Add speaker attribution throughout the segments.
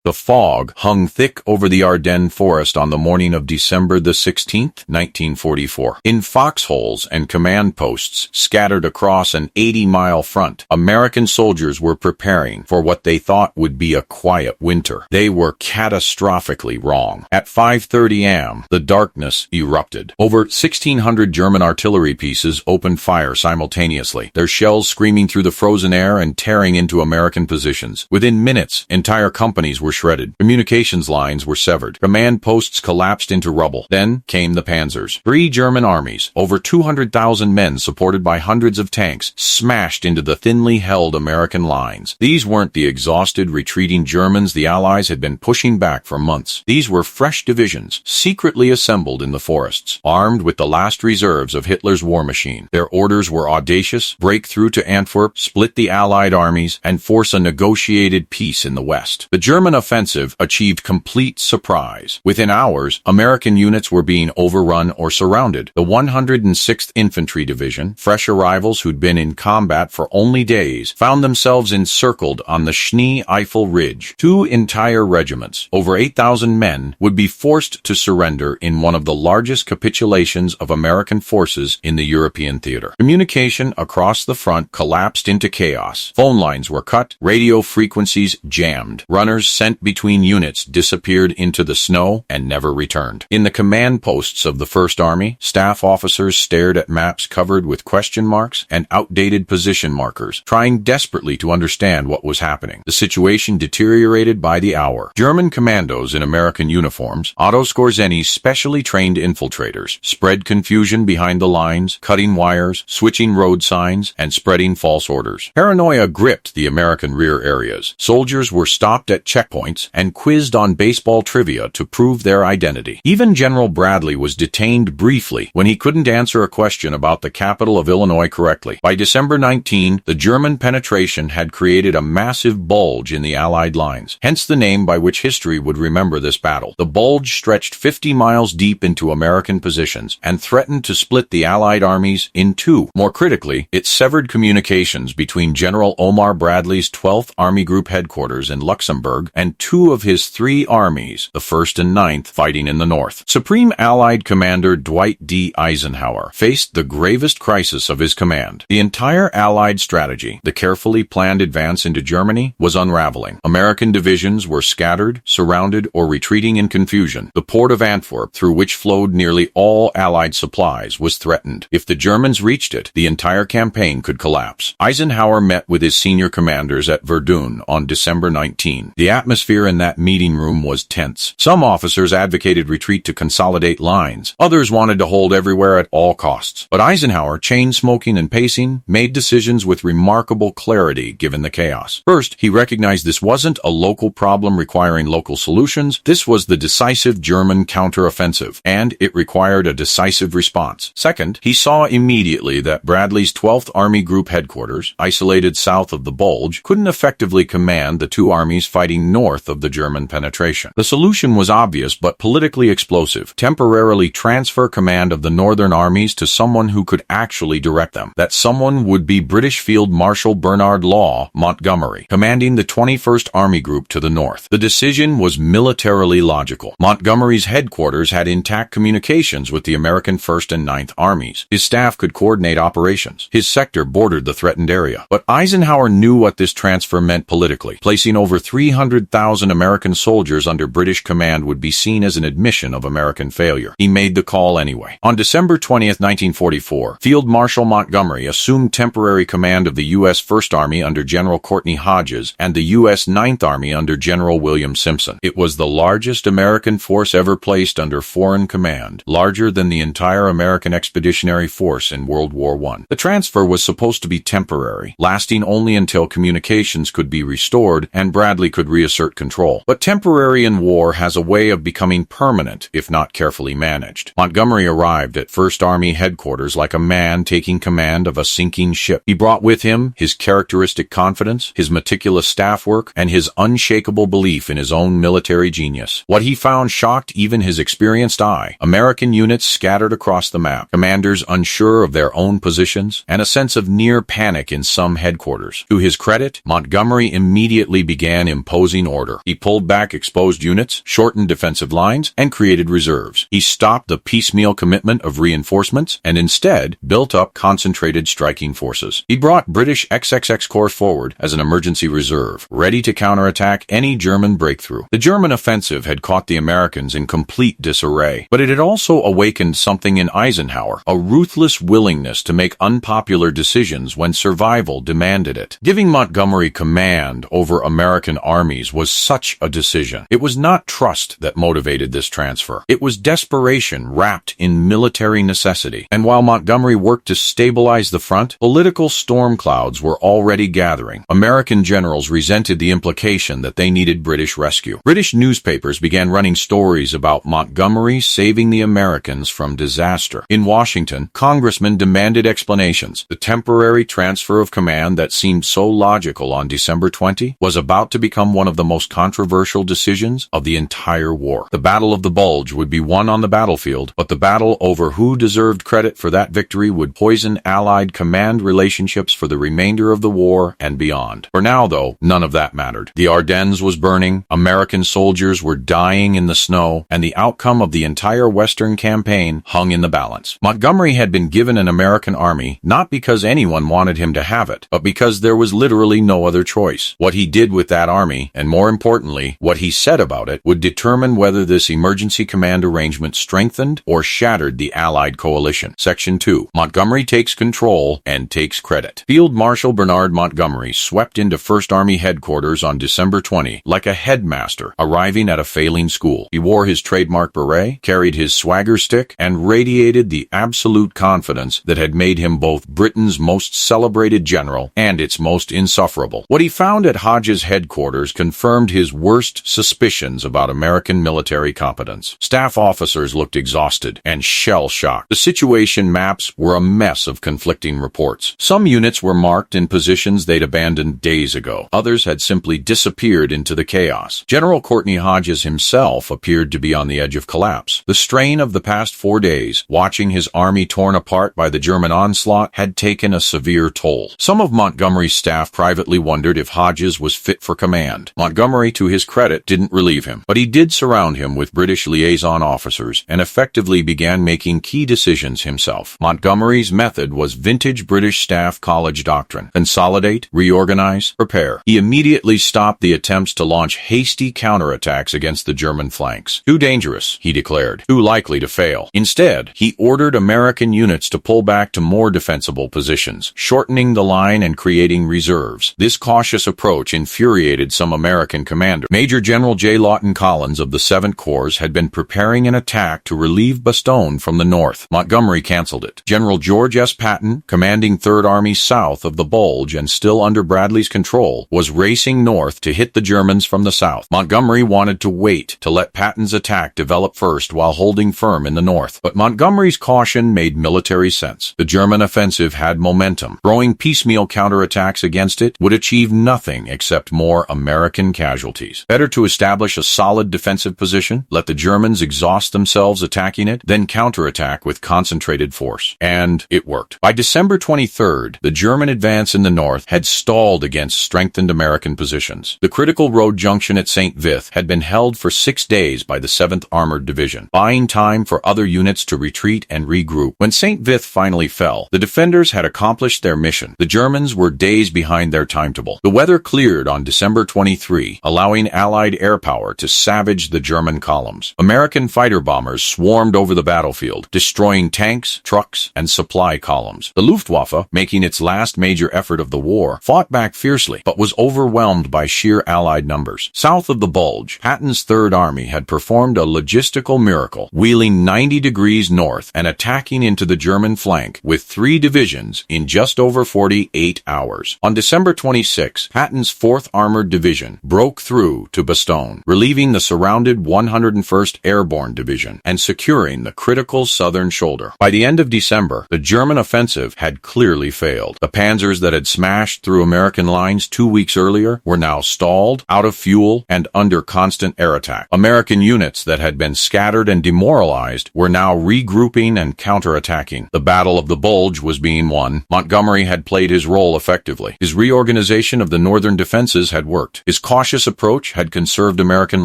Speaker 1: The fog hung thick over the Ardennes forest on the morning of December the 16th, 1944. In foxholes and command posts scattered across an 80-mile front, American soldiers were preparing for what they thought would be a quiet winter. They were catastrophically wrong. At 5:30 a.m., the darkness erupted. Over 1,600 German artillery pieces opened fire simultaneously, their shells screaming through the frozen air and tearing into American positions. Within minutes, entire companies were shredded. Communications lines were severed. Command posts collapsed into rubble. Then came the panzers. 3 German armies, over 200,000 men supported by hundreds of tanks, smashed into the thinly held American lines. These weren't the exhausted, retreating Germans the Allies had been pushing back for months. These were fresh divisions, secretly assembled in the forests, armed with the last reserves of Hitler's war machine. Their orders were audacious: break through to Antwerp, split the Allied armies, and force a negotiated peace in the West. The German offensive achieved complete surprise. Within hours, American units were being overrun or surrounded. The 106th Infantry Division, fresh arrivals who'd been in combat for only days, found themselves encircled on the Schnee-Eifel Ridge. 2 entire regiments, over 8,000 men, would be forced to surrender in one of the largest capitulations of American forces in the European theater. Communication across the front collapsed into chaos. Phone lines were cut, radio frequencies jammed. Runners sent between units disappeared into the snow and never returned. In the command posts of the First Army, staff officers stared at maps covered with question marks and outdated position markers, trying desperately to understand what was happening. The situation deteriorated by the hour. German commandos in American uniforms, Otto Skorzeny's specially trained infiltrators, spread confusion behind the lines, cutting wires, switching road signs, and spreading false orders. Paranoia gripped the American rear areas. Soldiers were stopped at checkpoints and quizzed on baseball trivia to prove their identity. Even General Bradley was detained briefly when he couldn't answer a question about the capital of Illinois correctly. By December 19, the German penetration had created a massive bulge in the Allied lines, hence the name by which history would remember this battle. The bulge stretched 50 miles deep into American positions and threatened to split the Allied armies in 2. More critically, it severed communications between General Omar Bradley's 12th Army Group headquarters in Luxembourg and 2 of his 3 armies, the 1st and 9th, fighting in the north. Supreme Allied Commander Dwight D. Eisenhower faced the gravest crisis of his command. The entire Allied strategy, the carefully planned advance into Germany, was unraveling. American divisions were scattered, surrounded, or retreating in confusion. The port of Antwerp, through which flowed nearly all Allied supplies, was threatened. If the Germans reached it, the entire campaign could collapse. Eisenhower met with his senior commanders at Verdun on December 19. The atmosphere in that meeting room was tense. Some officers advocated retreat to consolidate lines. Others wanted to hold everywhere at all costs. But Eisenhower, chain-smoking and pacing, made decisions with remarkable clarity given the chaos. First, he recognized this wasn't a local problem requiring local solutions. This was the decisive German counteroffensive, and it required a decisive response. Second, he saw immediately that Bradley's 12th Army Group headquarters, isolated south of the Bulge, couldn't effectively command the 2 armies fighting north of the German penetration. The solution was obvious but politically explosive: temporarily transfer command of the northern armies to someone who could actually direct them. That someone would be British Field Marshal Bernard Law Montgomery, commanding the 21st Army Group to the north. The decision was militarily logical. Montgomery's headquarters had intact communications with the American 1st and 9th Armies. His staff could coordinate operations. His sector bordered the threatened area. But Eisenhower knew what this transfer meant politically. Placing over 300,000 American soldiers under British command would be seen as an admission of American failure. He made the call anyway. On December 20, 1944, Field Marshal Montgomery assumed temporary command of the US First Army under General Courtney Hodges and the US Ninth Army under General William Simpson. It was the largest American force ever placed under foreign command, larger than the entire American Expeditionary Force in World War I. The transfer was supposed to be temporary, lasting only until communications could be restored and Bradley could reassert control. But temporary in war has a way of becoming permanent if not carefully managed. Montgomery arrived at First Army headquarters like a man taking command of a sinking ship. He brought with him his characteristic confidence, his meticulous staff work, and his unshakable belief in his own military genius. What he found shocked even his experienced eye. American units scattered across the map, commanders unsure of their own positions, and a sense of near panic in some headquarters. To his credit, Montgomery immediately began imposing order. He pulled back exposed units, shortened defensive lines, and created reserves. He stopped the piecemeal commitment of reinforcements and instead built up concentrated striking forces. He brought British XXX Corps forward as an emergency reserve, ready to counterattack any German breakthrough. The German offensive had caught the Americans in complete disarray, but it had also awakened something in Eisenhower, a ruthless willingness to make unpopular decisions when survival demanded it. Giving Montgomery command over American armies was such a decision. It was not trust that motivated this transfer. It was desperation wrapped in military necessity. And while Montgomery worked to stabilize the front, political storm clouds were already gathering. American generals resented the implication that they needed British rescue. British newspapers began running stories about Montgomery saving the Americans from disaster. In Washington, congressmen demanded explanations. The temporary transfer of command that seemed so logical on December 20 was about to become one of the most controversial decisions of the entire war. The Battle of the Bulge would be won on the battlefield, but the battle over who deserved credit for that victory would poison Allied command relationships for the remainder of the war and beyond. For now, though, none of that mattered. The Ardennes was burning, American soldiers were dying in the snow, and the outcome of the entire Western campaign hung in the balance. Montgomery had been given an American army not because anyone wanted him to have it, but because there was literally no other choice. What he did with that army, and more importantly, what he said about it, would determine whether this emergency command arrangement strengthened or shattered the Allied coalition. Section 2. Montgomery takes control and takes credit. Field Marshal Bernard Montgomery swept into First Army headquarters on December 20 like a headmaster arriving at a failing school. He wore his trademark beret, carried his swagger stick, and radiated the absolute confidence that had made him both Britain's most celebrated general and its most insufferable. What he found at Hodges' headquarters confirmed his worst suspicions about American military competence. Staff officers looked exhausted and shell-shocked. The situation maps were a mess of conflicting reports. Some units were marked in positions they'd abandoned days ago. Others had simply disappeared into the chaos. General Courtney Hodges himself appeared to be on the edge of collapse. The strain of the past 4 days, watching his army torn apart by the German onslaught, had taken a severe toll. Some of Montgomery's staff privately wondered if Hodges was fit for command. Montgomery, to his credit, didn't relieve him, but he did surround him with British liaison officers and effectively began making key decisions himself. Montgomery's method was vintage British staff college doctrine: consolidate, reorganize, prepare. He immediately stopped the attempts to launch hasty counterattacks against the German flanks. Too dangerous, he declared, too likely to fail. Instead, he ordered American units to pull back to more defensible positions, shortening the line and creating reserves. This cautious approach infuriated some American commanders. Major General J. Lawton Collins of the 7th Corps had been preparing an attack to relieve Bastogne from the north. Montgomery canceled it. General George S. Patton, commanding 3rd Army south of the Bulge and still under Bradley's control, was racing north to hit the Germans from the south. Montgomery wanted to wait to let Patton's attack develop first while holding firm in the north. But Montgomery's caution made military sense. The German offensive had momentum. Throwing piecemeal counterattacks against it would achieve nothing except more American casualties. Better to establish a solid defensive position, let the Germans exhaust themselves attacking it, then counterattack with concentrated force. And it worked. By December 23rd, the German advance in the north had stalled against strengthened American positions. The critical road junction at St. Vith had been held for 6 days by the 7th Armored Division, buying time for other units to retreat and regroup. When St. Vith finally fell, the defenders had accomplished their mission. The Germans were days behind their timetable. The weather cleared on December 23, allowing Allied air power to savage the German columns. American fighter bombers swarmed over the battlefield, destroying tanks, trucks, and supply columns. The Luftwaffe, making its last major effort of the war, fought back fiercely, but was overwhelmed by sheer Allied numbers. South of the Bulge, Patton's 3rd Army had performed a logistical miracle, wheeling 90 degrees north and attacking into the German flank with 3 divisions in just over 48 hours. On December 26, Patton's 4th Armored Division broke through to Bastogne, relieving the surrounded 101st Airborne Division and securing the critical southern shoulder. By the end of December, the German offensive had clearly failed. The panzers that had smashed through American lines 2 weeks earlier were now stalled, out of fuel, and under constant air attack. American units that had been scattered and demoralized were now regrouping and counterattacking. The Battle of the Bulge was being won. Montgomery had played his role effectively. His reorganization of the northern defenses had worked. His cautious cautious approach had conserved American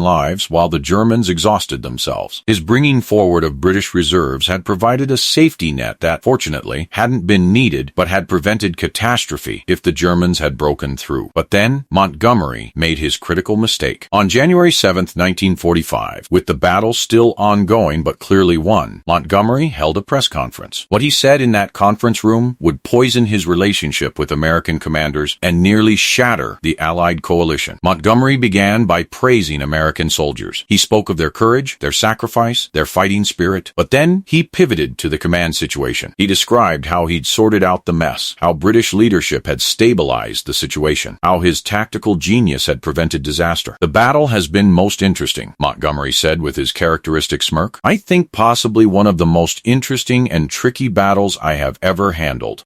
Speaker 1: lives while the Germans exhausted themselves. His bringing forward of British reserves had provided a safety net that, fortunately, hadn't been needed but had prevented catastrophe if the Germans had broken through. But then, Montgomery made his critical mistake. On January 7, 1945, with the battle still ongoing but clearly won, Montgomery held a press conference. What he said in that conference room would poison his relationship with American commanders and nearly shatter the Allied coalition. Montgomery began by praising American soldiers. He spoke of their courage, their sacrifice, their fighting spirit, but then he pivoted to the command situation. He described how he'd sorted out the mess, how British leadership had stabilized the situation, how his tactical genius had prevented disaster. "The battle has been most interesting," Montgomery said with his characteristic smirk. "I think possibly one of the most interesting and tricky battles I have ever handled.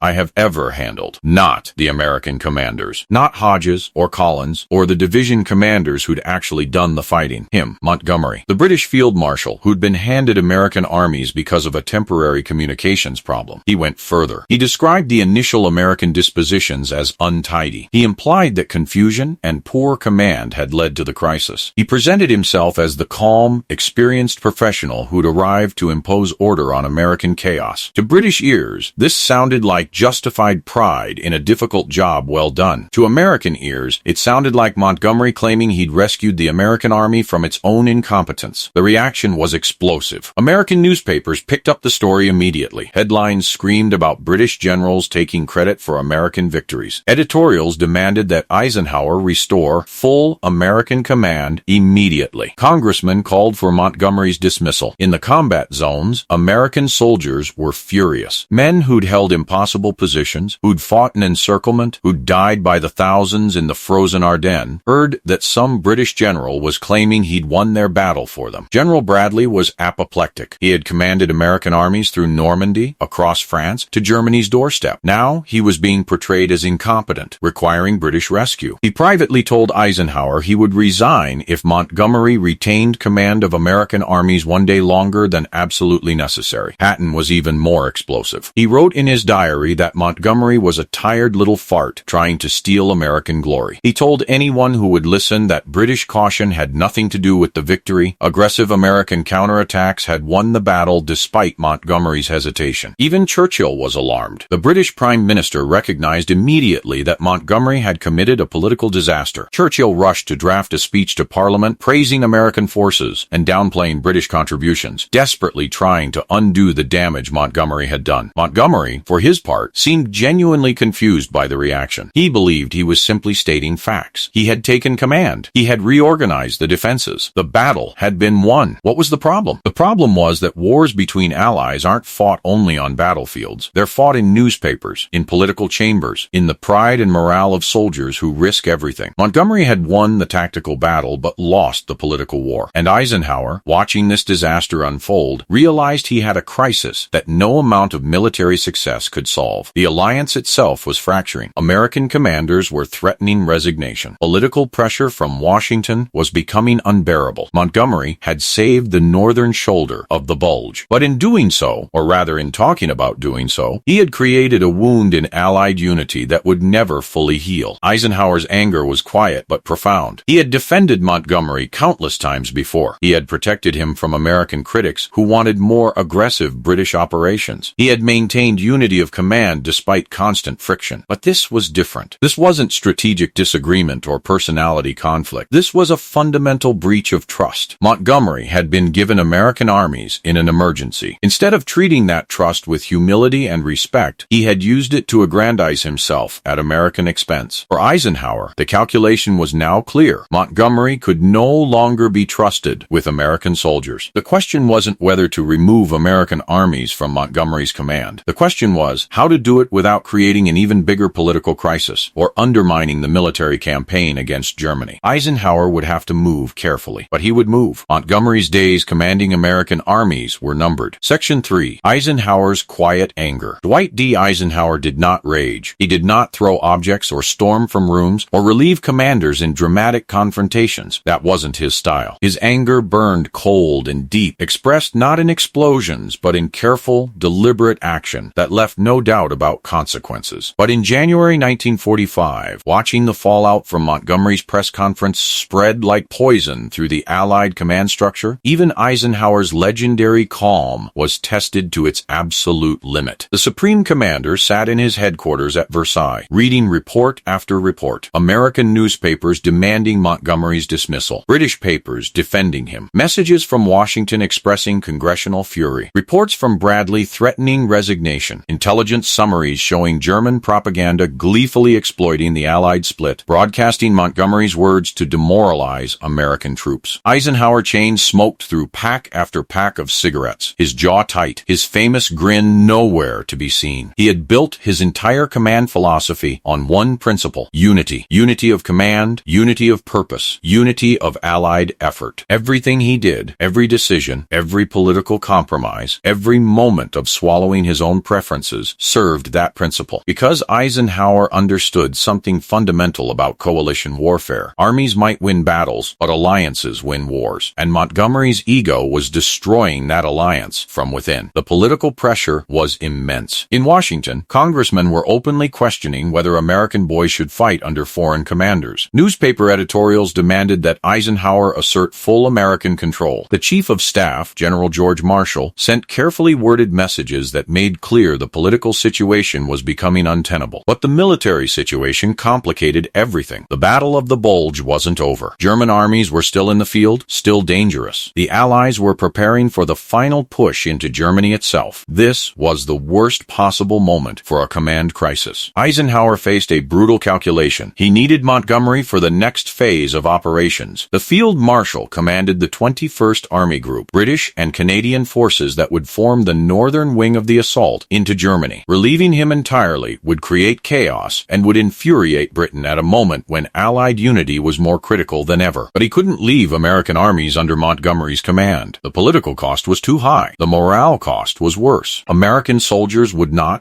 Speaker 1: Not the American commanders, not Hodges or Collins or the division commanders who'd actually done the fighting. Him, Montgomery, the British Field Marshal who'd been handed American armies because of a temporary communications problem." He went further. He described the initial American dispositions as untidy. He implied that confusion and poor command had led to the crisis. He presented himself as the calm, experienced professional who'd arrived to impose order on American chaos. To British ears, this sounded like justified pride in a difficult job well done. To American ears, it sounded like Montgomery claiming he'd rescued the American army from its own incompetence. The reaction was explosive. American newspapers picked up the story immediately. Headlines screamed about British generals taking credit for American victories. Editorials demanded that Eisenhower restore full American command immediately. Congressmen called for Montgomery's dismissal. In the combat zones, American soldiers were furious. Men who'd held impossible positions, who'd fought in encirclement, who'd died by the thousands in the frozen Ardennes, heard that some British general was claiming he'd won their battle for them. General Bradley was apoplectic. He had commanded American armies through Normandy, across France, to Germany's doorstep. Now he was being portrayed as incompetent, requiring British rescue. He privately told Eisenhower he would resign if Montgomery retained command of American armies one day longer than absolutely necessary. Patton was even more explosive. He wrote in his diary that Montgomery was a tired little fart trying to steal American glory. He told anyone who would listen that British caution had nothing to do with the victory. Aggressive American counterattacks had won the battle despite Montgomery's hesitation. Even Churchill was alarmed. The British Prime Minister recognized immediately that Montgomery had committed a political disaster. Churchill rushed to draft a speech to Parliament praising American forces and downplaying British contributions, desperately trying to undo the damage Montgomery had done. Montgomery, for his part, seemed genuinely confused by the reaction. He believed he was simply stating facts. He had taken command. He had reorganized the defenses. The battle had been won. What was the problem? The problem was that wars between allies aren't fought only on battlefields. They're fought in newspapers, in political chambers, in the pride and morale of soldiers who risk everything. Montgomery had won the tactical battle but lost the political war. And Eisenhower, watching this disaster unfold, realized he had a crisis that no amount of military success could solve. The alliance itself was fracturing. American commanders were threatening resignation. Political pressure from Washington was becoming unbearable. Montgomery had saved the northern shoulder of the Bulge. But in doing so, or rather in talking about doing so, he had created a wound in Allied unity that would never fully heal. Eisenhower's anger was quiet but profound. He had defended Montgomery countless times before. He had protected him from American critics who wanted more aggressive British operations. He had maintained unity of command despite constant friction. But this was different. This wasn't strategic disagreement or personality conflict. This was a fundamental breach of trust. Montgomery had been given American armies in an emergency. Instead of treating that trust with humility and respect, he had used it to aggrandize himself at American expense. For Eisenhower, the calculation was now clear. Montgomery could no longer be trusted with American soldiers. The question wasn't whether to remove American armies from Montgomery's command. The question was how to do it without creating an even bigger political crisis or undermining the military campaign against Germany. Eisenhower would have to move carefully, but he would move. Montgomery's days commanding American armies were numbered. Section 3. Eisenhower's quiet anger. Dwight D. Eisenhower did not rage. He did not throw objects or storm from rooms or relieve commanders in dramatic confrontations. That wasn't his style. His anger burned cold and deep, expressed not in explosions, but in careful, deliberate action that left no doubt about consequences. But in January 1945, watching the fallout from Montgomery's Montgomery's press conference spread like poison through the Allied command structure, even Eisenhower's legendary calm was tested to its absolute limit. The Supreme Commander sat in his headquarters at Versailles, reading report after report. American newspapers demanding Montgomery's dismissal. British papers defending him. Messages from Washington expressing congressional fury. Reports from Bradley threatening resignation. Intelligence summaries showing German propaganda gleefully exploiting the Allied split, broadcasting Montgomery's words to demoralize American troops. Eisenhower chains smoked through pack after pack of cigarettes, his jaw tight, his famous grin nowhere to be seen. He had built his entire command philosophy on one principle: unity. Unity of command, unity of purpose, unity of Allied effort. Everything he did, every decision, every political compromise, every moment of swallowing his own preferences served that principle. Because Eisenhower understood something fundamental about coalition warfare. Armies might win battles, but alliances win wars. And Montgomery's ego was destroying that alliance from within. The political pressure was immense. In Washington, congressmen were openly questioning whether American boys should fight under foreign commanders. Newspaper editorials demanded that Eisenhower assert full American control. The Chief of Staff, General George Marshal, sent carefully worded messages that made clear the political situation was becoming untenable. But the military situation complicated everything. The Battle of the Bulge wasn't over. German armies were still in the field, still dangerous. The Allies were preparing for the final push into Germany itself. This was the worst possible moment for a command crisis. Eisenhower faced a brutal calculation. He needed Montgomery for the next phase of operations. The Field Marshal commanded the 21st Army Group, British and Canadian forces that would form the northern wing of the assault into Germany. Relieving him entirely would create chaos and would infuriate Britain at a moment when Allied unity was more critical than ever. But he couldn't leave American armies under Montgomery's command. The political cost was too high. The morale cost was worse. American soldiers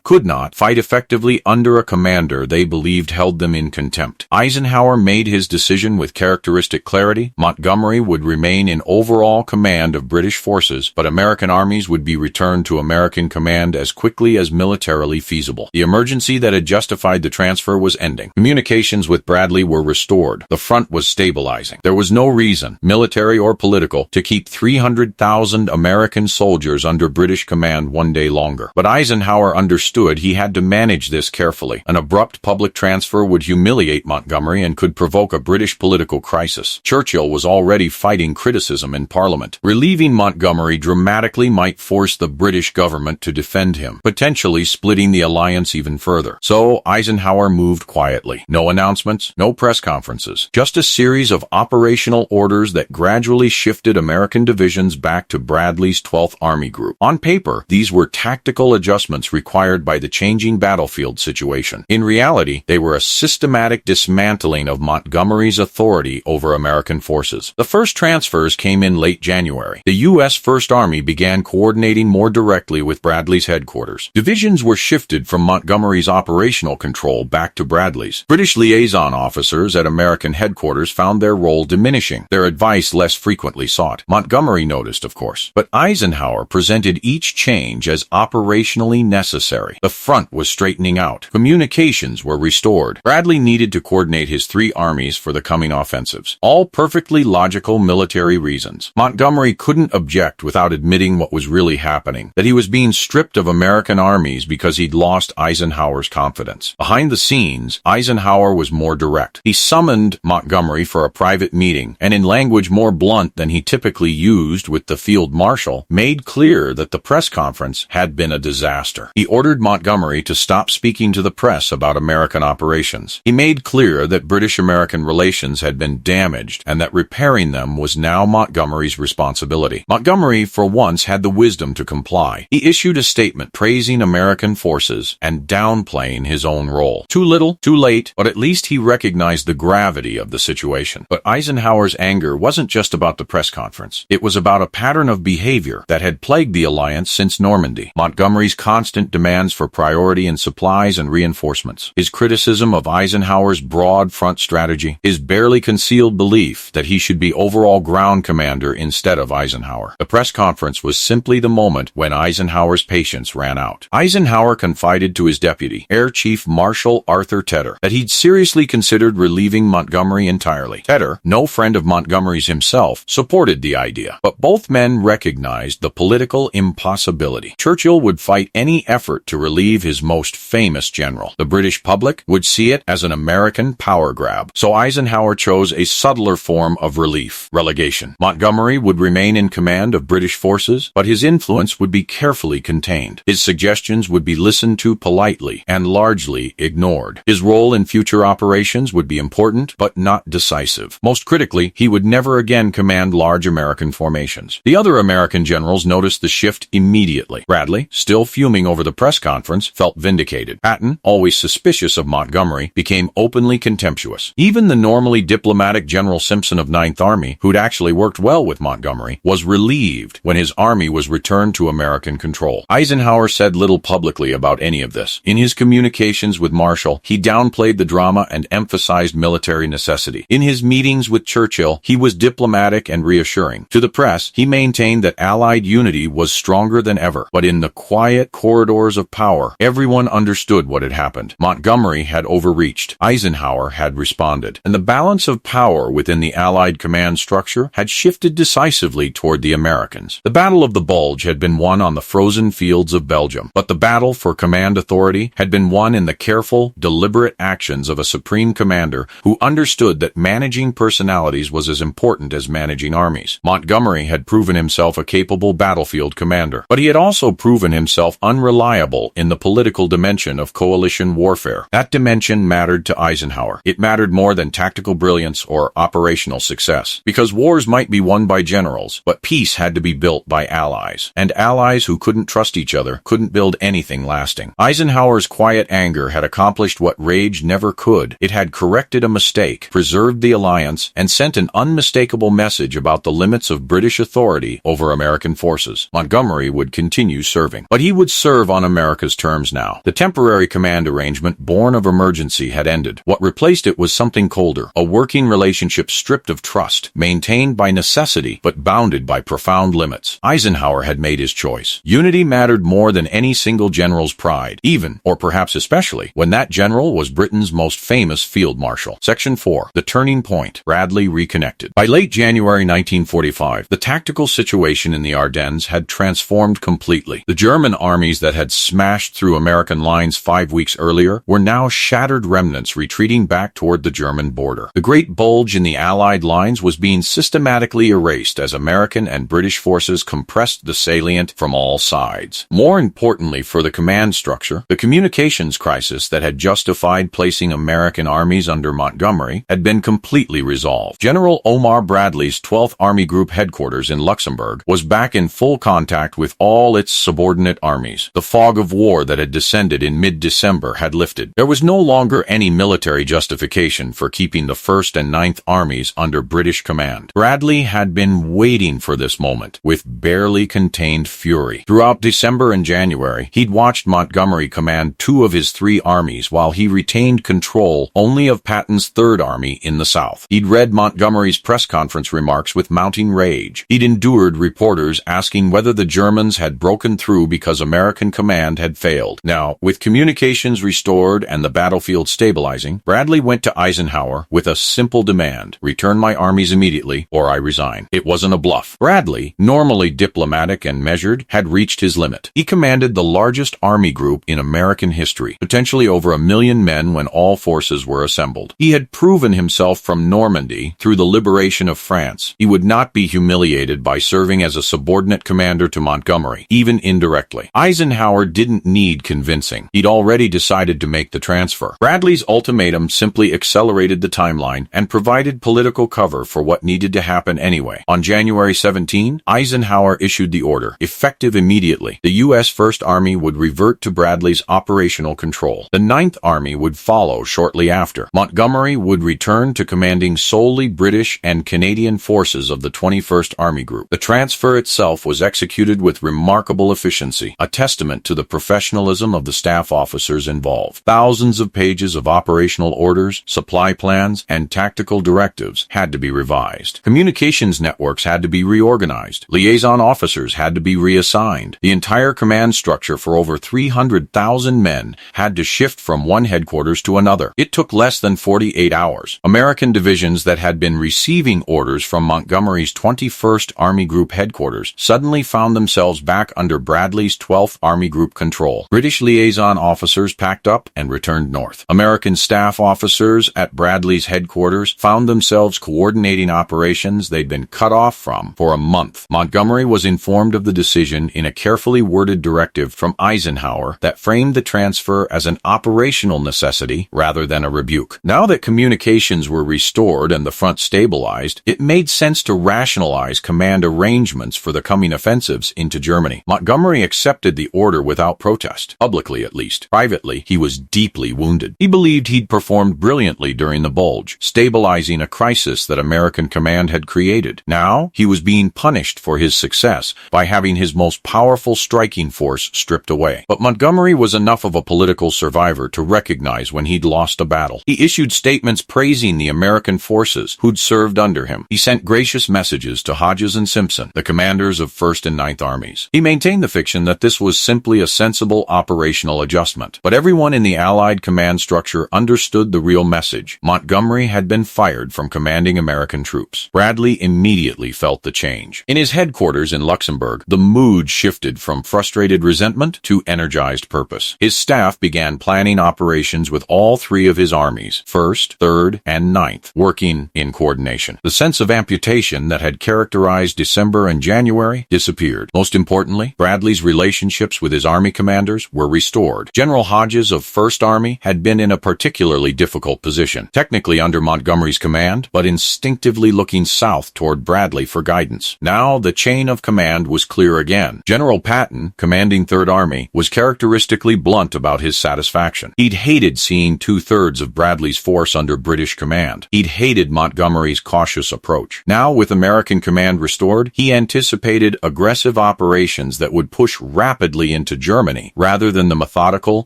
Speaker 1: could not fight effectively under a commander they believed held them in contempt. Eisenhower made his decision with characteristic clarity. Montgomery would remain in overall command of British forces, but American armies would be returned to American command as quickly as militarily feasible. The emergency that had justified the transfer was ending. Communications with Bradley were restored. The front was stabilizing. There was no reason, military or political, to keep 300,000 American soldiers under British command one day longer. But Eisenhower understood he had to manage this carefully. An abrupt public transfer would humiliate Montgomery and could provoke a British political crisis. Churchill was already fighting criticism in Parliament. Relieving Montgomery dramatically might force the British government to defend him, potentially splitting the alliance even further. So Eisenhower moved quietly. No announcements, no press conferences, just a series of operational orders that gradually shifted American divisions back to Bradley's 12th Army Group. On paper, these were tactical adjustments required by the changing battlefield situation. In reality, they were a systematic dismantling of Montgomery's authority over American forces. The first transfers came in late January. The US First Army began coordinating more directly with Bradley's headquarters. Divisions were shifted from Montgomery's operational control back to Bradley's. British liaison officers at American headquarters found their role diminishing, their advice less frequently sought. Montgomery noticed, of course, but Eisenhower presented each change as operationally necessary. The front was straightening out. Communications were restored. Bradley needed to coordinate his three armies for the coming offensives. All perfectly logical military reasons. Montgomery couldn't object without admitting what was really happening, that he was being stripped of American armies because he'd lost Eisenhower's confidence. Behind the scenes, Eisenhower was more direct. He summoned Montgomery for a private meeting, and in language more blunt than he typically used with the Field Marshal, made clear that the press conference had been a disaster. He ordered Montgomery to stop speaking to the press about American operations. He made clear that British-American relations had been damaged and that repairing them was now Montgomery's responsibility. Montgomery, for once, had the wisdom to comply. He issued a statement praising American forces and downplaying his own role. Too little, too late, but at least he recognized the gravity of the situation. But Eisenhower's anger wasn't just about the press conference. It was about a pattern of behavior that had plagued the alliance since Normandy. Montgomery's constant demands for priority in supplies and reinforcements, his criticism of Eisenhower's broad front strategy, his barely concealed belief that he should be overall ground commander instead of Eisenhower. The press conference was simply the moment when Eisenhower's patience ran out. Eisenhower confided to his deputy, Air Chief Marshal Arthur Tedder, that he'd seriously considered relieving Montgomery entirely. Tedder, no friend of Montgomery's himself, supported the idea, but both men recognized the political impossibility. Churchill would fight any effort to relieve his most famous general. The British public would see it as an American power grab, so Eisenhower chose a subtler form of relief: relegation. Montgomery would remain in command of British forces, but his influence would be carefully contained. His suggestions would be listened to politely and largely ignored. His role in future operations would be important, but not decisive. Most critically, he would never again command large American formations. The other American generals noticed the shift immediately. Bradley, still fuming over the press conference, felt vindicated. Patton, always suspicious of Montgomery, became openly contemptuous. Even the normally diplomatic General Simpson of Ninth Army, who'd actually worked well with Montgomery, was relieved when his army was returned to American control. Eisenhower said little publicly about any of this. In his communications with Marshal, he downplayed the drama and emphasized military necessity. In his meetings with Churchill, he was diplomatic and reassuring. To the press, he maintained that Allied unity was stronger than ever. But in the quiet corridors of power, everyone understood what had happened. Montgomery had overreached. Eisenhower had responded. And the balance of power within the Allied command structure had shifted decisively toward the Americans. The Battle of the Bulge had been won on the frozen fields of Belgium, but the battle for command authority had been won in the careful, deliberate actions of a supreme commander who understood that managing personalities was as important as managing armies. Montgomery had proven himself a capable battlefield commander, but he had also proven himself unreliable in the political dimension of coalition warfare. That dimension mattered to Eisenhower. It mattered more than tactical brilliance or operational success, because wars might be won by generals, but peace had to be built by allies, and allies who couldn't trust each other couldn't build anything lasting. Eisenhower's quiet anger had accomplished what rage never could. It had corrected a mistake, preserved the alliance, and sent an unmistakable message about the limits of British authority over American forces. Montgomery would continue serving, but he would serve on America's terms now. The temporary command arrangement born of emergency had ended. What replaced it was something colder, a working relationship stripped of trust, maintained by necessity, but bounded by profound limits. Eisenhower had made his choice. Unity mattered more than any single general's pride, even, or perhaps especially, when that general was Britain's most famous field marshal. Section 4. The Turning Point. Bradley reconnected. By late January 1945, the tactical situation in the Ardennes had transformed completely. The German armies that had smashed through American lines 5 weeks earlier were now shattered remnants retreating back toward the German border. The great bulge in the Allied lines was being systematically erased as American and British forces compressed the salient from all sides. More importantly for the command structure, the communications crisis that had justified placing American armies under Montgomery had been completely resolved. General Omar Bradley's 12th Army Group headquarters in Luxembourg was back in full contact with all its subordinate armies. The fog of war that had descended in mid-December had lifted. There was no longer any military justification for keeping the 1st and 9th Armies under British command. Bradley had been waiting for this moment with barely contained fury. Throughout December and January, he'd watched Montgomery command 2 of his 3 armies while he retained control only of Patton's 3rd Army in the south. He'd read Montgomery's press conference remarks with mounting rage. He'd endured reporters asking whether the Germans had broken through because American command had failed. Now, with communications restored and the battlefield stabilizing, Bradley went to Eisenhower with a simple demand: return my armies immediately or I resign. It wasn't a bluff. Bradley, normally diplomatic and measured, had reached his limit. He commanded the largest army group in American history, potentially over 1 million men when all forces were assembled. He had proven himself from Normandy through the liberation of France. He would not be humiliated by serving as a subordinate commander to Montgomery, even indirectly. Eisenhower didn't need convincing. He'd already decided to make the transfer. Bradley's ultimatum simply accelerated the timeline and provided political cover for what needed to happen anyway. On January 17, Eisenhower issued the order, effective immediately. The US First Army would revert to Bradley's operational control. The 9th Army would follow shortly after. Montgomery would return to commanding solely British and Canadian forces of the 21st Army Group. The transfer itself was executed with remarkable efficiency, a testament to the professionalism of the staff officers involved. Thousands of pages of operational orders, supply plans, and tactical directives had to be revised. Communications networks had to be reorganized. Liaison officers had to be reassigned. The entire command structure for over 300,000 men had to shift from one headquarters to another. It took less than 48 48 hours. American divisions that had been receiving orders from Montgomery's 21st Army Group headquarters suddenly found themselves back under Bradley's 12th Army Group control. British liaison officers packed up and returned north. American staff officers at Bradley's headquarters found themselves coordinating operations they'd been cut off from for a month. Montgomery was informed of the decision in a carefully worded directive from Eisenhower that framed the transfer as an operational necessity rather than a rebuke. Now that communications were restored and the front stabilized, it made sense to rationalize command arrangements for the coming offensives into Germany. Montgomery accepted the order without protest, publicly at least. Privately, he was deeply wounded. He believed he'd performed brilliantly during the Bulge, stabilizing a crisis that American command had created. Now, he was being punished for his success by having his most powerful striking force stripped away. But Montgomery was enough of a political survivor to recognize when he'd lost a battle. He issued statements praising the American forces who'd served under him. He sent gracious messages to Hodges and Simpson, the commanders of First and Ninth Armies. He maintained the fiction that this was simply a sensible operational adjustment. But everyone in the Allied command structure understood the real message. Montgomery had been fired from commanding American troops. Bradley immediately felt the change. In his headquarters in Luxembourg, the mood shifted from frustrated resentment to energized purpose. His staff began planning operations with all three of his armies, 1st, 3rd, and 9th, working in coordination. The sense of amputation that had characterized December and January disappeared. Most importantly, Bradley's relationships with his army commanders were restored. General Hodges of 1st Army had been in a particularly difficult position, technically under Montgomery's command, but instinctively looking south toward Bradley for guidance. Now the chain of command was clear again. General Patton, commanding 3rd Army, was characteristically blunt about his satisfaction. He'd hated seeing 2/3 of Bradley's force under British command. He'd hated Montgomery's cautious approach. Now, with American command restored, he anticipated aggressive operations that would push rapidly into Germany rather than the methodical,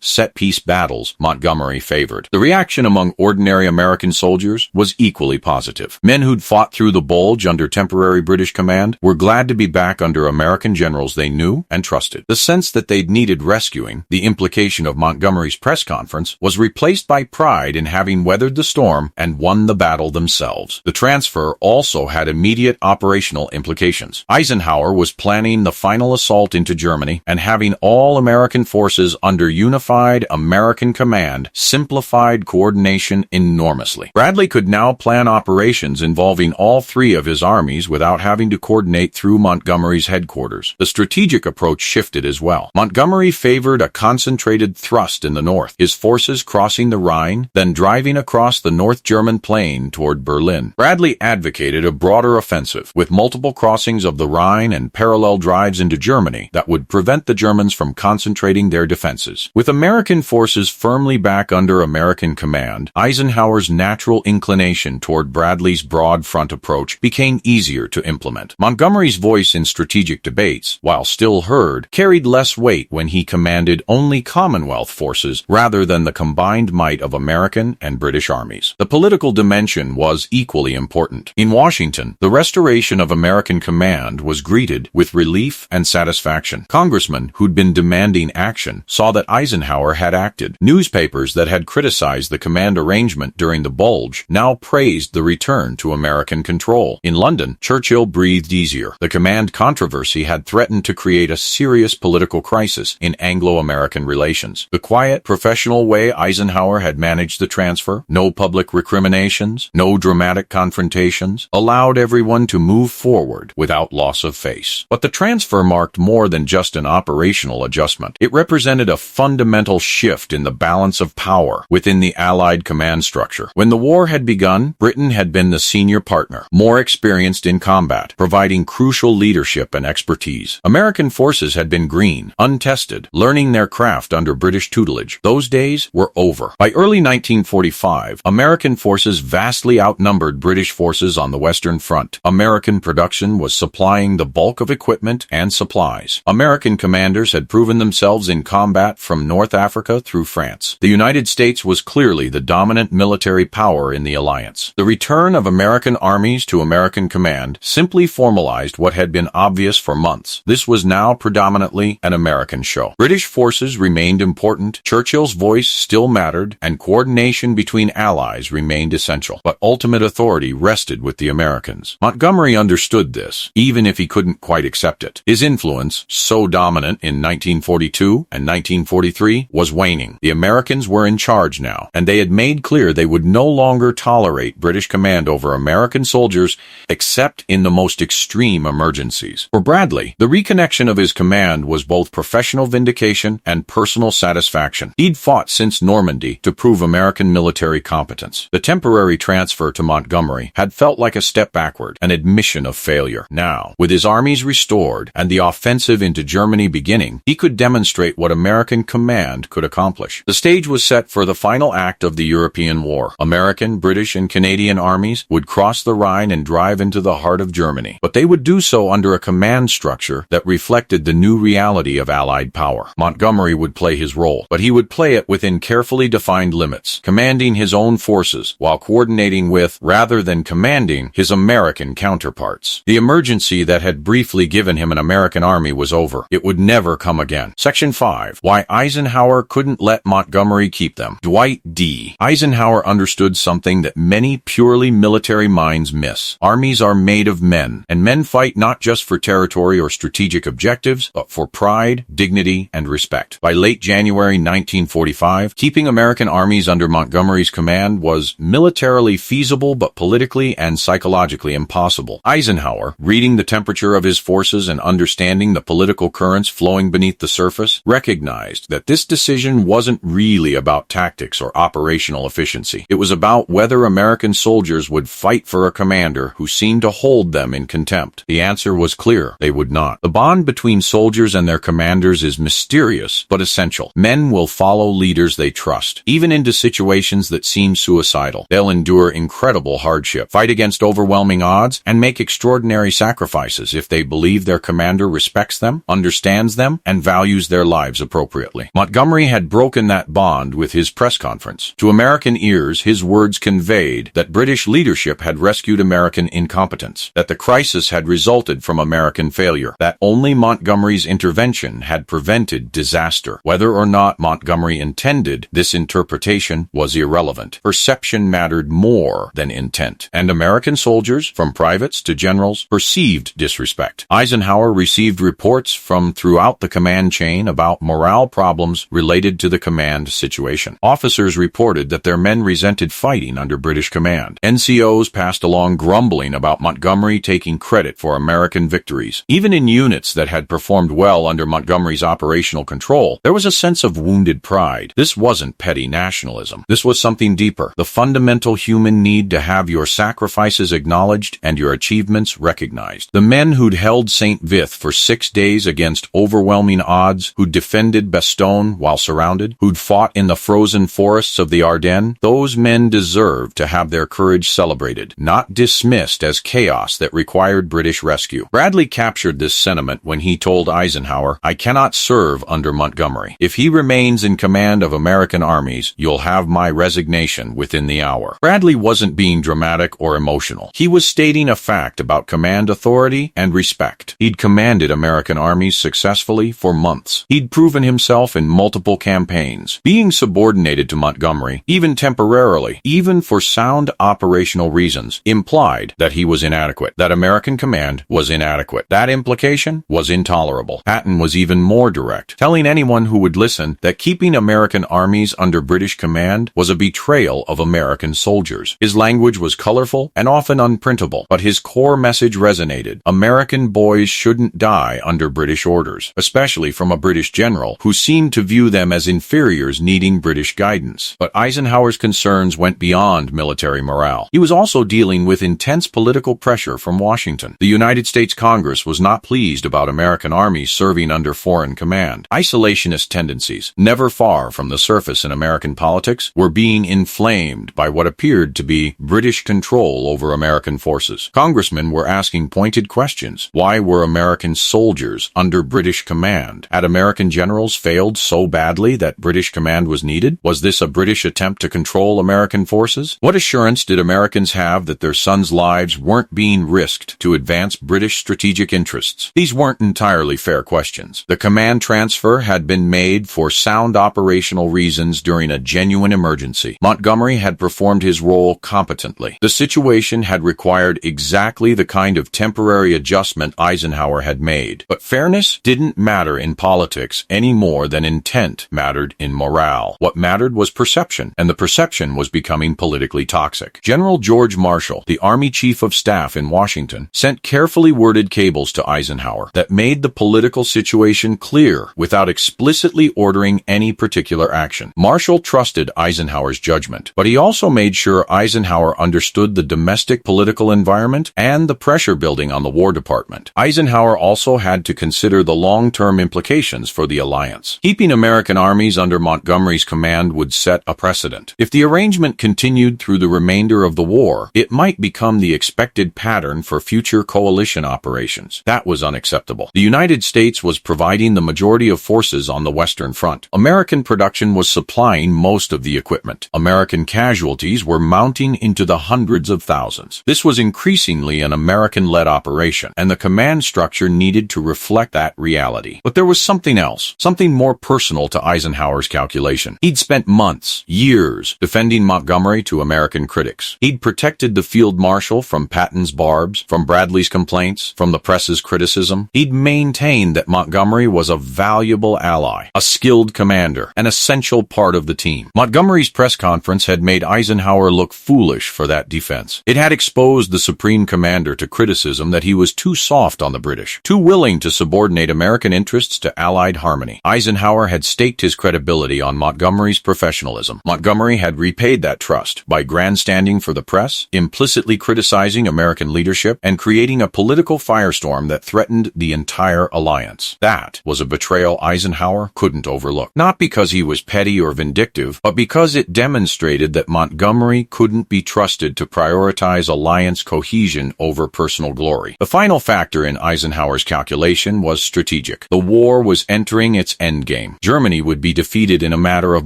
Speaker 1: set-piece battles Montgomery favored. The reaction among ordinary American soldiers was equally positive. Men who'd fought through the Bulge under temporary British command were glad to be back under American generals they knew and trusted. The sense that they'd needed rescuing, the implication of Montgomery's press conference, was replaced by pride in having weathered the storm and won the battle themselves. The transfer also had immediate operational implications. Eisenhower was planning the final assault into Germany, and having all American forces under unified American command simplified coordination enormously. Bradley could now plan operations involving all three of his armies without having to coordinate through Montgomery's headquarters. The strategic approach shifted as well. Montgomery favored a concentrated thrust in the north, his forces crossing the Rhine, then driving across the North German plain toward Berlin. Bradley advocated a broader offensive, with multiple crossings of the Rhine and parallel drives into Germany that would prevent the Germans from concentrating their defenses. With American forces firmly back under American command, Eisenhower's natural inclination toward Bradley's broad front approach became easier to implement. Montgomery's voice in strategic debates, while still heard, carried less weight when he commanded only Commonwealth forces rather than the combined might of American and British armies. The political dimension was equally important. In Washington, the restoration of American command was greeted with relief and satisfaction. Congressmen who'd been demanding action saw that Eisenhower had acted. Newspapers that had criticized the command arrangement during the Bulge now praised the return to American control. In London, Churchill breathed easier. The command controversy had threatened to create a serious political crisis in Anglo-American relations. The quiet, professional way Eisenhower had managed the transfer, no public recriminations, no dramatic confrontations, allowed everyone to move forward without loss of face. But the transfer marked more than just an operational adjustment. It represented a fundamental shift in the balance of power within the Allied command structure. When the war had begun, Britain had been the senior partner, more experienced in combat, providing crucial leadership and expertise. American forces had been green, untested, learning their craft under British tutelage. Those days were over. By early 1945, American forces vastly outnumbered British forces on the Western Front. American production was supplying the bulk of equipment and supplies. American commanders had proven themselves in combat from North Africa through France. The United States was clearly the dominant military power in the alliance. The return of American armies to American command simply formalized what had been obvious for months. This was now predominantly an American show. British forces remained important, Churchill's voice still mattered, and coordination between allies remained essential, but ultimate authority rested with the Americans. Montgomery understood this, even if he couldn't quite accept it. His influence, so dominant in 1942 and 1943, was waning. The Americans were in charge now, and they had made clear they would no longer tolerate British command over American soldiers except in the most extreme emergencies. For Bradley, the reconnection of his command was both professional vindication and personal satisfaction. He'd fought since Normandy to prove American military competence. The temporary transfer to Montgomery had felt like a step backward, an admission of failure. Now, with his armies restored and the offensive into Germany beginning, he could demonstrate what American command could accomplish. The stage was set for the final act of the European War. American, British, and Canadian armies would cross the Rhine and drive into the heart of Germany. But they would do so under a command structure that reflected the new reality of Allied power. Montgomery would play his role, but he would play it within carefully defined limits, commanding his own forces while coordinating with, rather than commanding, his American counterparts. The emergency that had briefly given him an American army was over. It would never come again. Section 5. Why Eisenhower couldn't let Montgomery keep them. Dwight D. Eisenhower understood something that many purely military minds miss. Armies are made of men, and men fight not just for territory or strategic objectives, but for pride, dignity, and respect. By late January 1945, keeping American armies under Montgomery's command was militarily feasible but politically and psychologically impossible. Eisenhower, reading the temperature of his forces and understanding the political currents flowing beneath the surface, recognized that this decision wasn't really about tactics or operational efficiency. It was about whether American soldiers would fight for a commander who seemed to hold them in contempt. The answer was clear. They would not. The bond between soldiers and their commanders is mysterious but essential. Men will follow leaders they trust, even into situations that seem suicidal. They'll endure incredible hardship, fight against overwhelming odds, and make extraordinary sacrifices if they believe their commander respects them, understands them, and values their lives appropriately. Montgomery had broken that bond with his press conference. To American ears, his words conveyed that British leadership had rescued American incompetence, that the crisis had resulted from American failure, that only Montgomery's intervention had prevented disaster. Whether or not Montgomery intended this interpretation was irrelevant. Perception mattered more than intent, and American soldiers, from privates to generals, perceived disrespect. Eisenhower received reports from throughout the command chain about morale problems related to the command situation. Officers reported that their men resented fighting under British command. NCOs passed along grumbling about Montgomery taking credit for American victories. Even in units that had performed well under Montgomery's operational control, there was a sense of wounded pride. This wasn't petty nationalism. This was something deeper, the fundamental human need to have your sacrifices acknowledged and your achievements recognized. The men who'd held St. Vith for 6 days against overwhelming odds, who'd defended Bastogne while surrounded, who'd fought in the frozen forests of the Ardennes, those men deserved to have their courage celebrated, not dismissed as chaos that required British rescue. Bradley captured this sentiment when he told Eisenhower, "I cannot serve under Montgomery. If he remains in command of American armies, you'll have my resignation within the hour." Bradley wasn't being dramatic or emotional. He was stating a fact about command authority and respect. He'd commanded American armies successfully for months. He'd proven himself in multiple campaigns. Being subordinated to Montgomery, even temporarily, even for sound operational reasons, implied that he was inadequate, that American command was inadequate. That implication was intolerable. Patton was even more direct, telling anyone who would listen that keeping American armies under British command was a betrayal of American soldiers. His language was colorful and often unprintable, but his core message resonated. American boys shouldn't die under British orders, especially from a British general who seemed to view them as inferiors needing British guidance. But Eisenhower's concerns went beyond military morale. He was also dealing with intense political pressure from Washington. The United States Congress was not pleased about American armies serving under foreign command. Isolationist tendencies, never far from the surface in American politics, were being inflamed by what appeared to be British control over American forces. Congressmen were asking pointed questions. Why were American soldiers under British command? Had American generals failed so badly that British command was needed? Was this a British attempt to control American forces? What assurance did Americans have that their sons' lives weren't being risked to advance British strategic interests? These weren't entirely fair questions. The command transfer had been made for sound operational reasons during a genuine emergency. Montgomery had performed his role competently. The situation had required exactly the kind of temporary adjustment Eisenhower had made. But fairness didn't matter in politics any more than intent mattered in morale. What mattered was perception, and the perception was becoming politically toxic. General George Marshal, the Army Chief of Staff in Washington, sent carefully worded cables to Eisenhower that made the political situation clear without explicitly ordering any particular action. Marshal trusted Eisenhower's judgment, but he also made sure Eisenhower understood the domestic political environment and the pressure building on the War Department. Eisenhower also had to consider the long-term implications for the alliance. Keeping American armies under Montgomery's command would set a precedent. If the arrangement continued through the remainder of the war, it might become the expected pattern for future coalition operations. That was unacceptable. The United States was providing the majority of forces on the Western Front. American production was supplying most of the equipment. American casualties were mounting into the hundreds of thousands. This was increasingly an American-led operation, and the command structure needed to reflect that reality. But there was something else, something more personal to Eisenhower's calculation. He'd spent months, years, defending Montgomery to American critics. He'd protected the field marshal from Patton's barbs, from Bradley's complaints, from the press's criticism. He'd maintained that Montgomery was a valuable ally, a skilled commander, an essential part of the team. Montgomery's press conference had made Eisenhower look foolish for that defense. It had exposed the Supreme Commander to criticism that he was too soft on the British, too willing to subordinate American interests to Allied harmony. Eisenhower had staked his credibility on Montgomery's professionalism. Montgomery had repaid that trust by grandstanding for the press, implicitly criticizing American leadership, and creating a political firestorm that threatened the entire alliance. That was a betrayal Eisenhower couldn't overlook. Not because he was petty or vindictive, but because it demonstrated that Montgomery couldn't be trusted to prioritize alliance cohesion over personal glory. The final factor in Eisenhower's calculation was strategic. The war was entering its endgame. Germany would be defeated in a matter of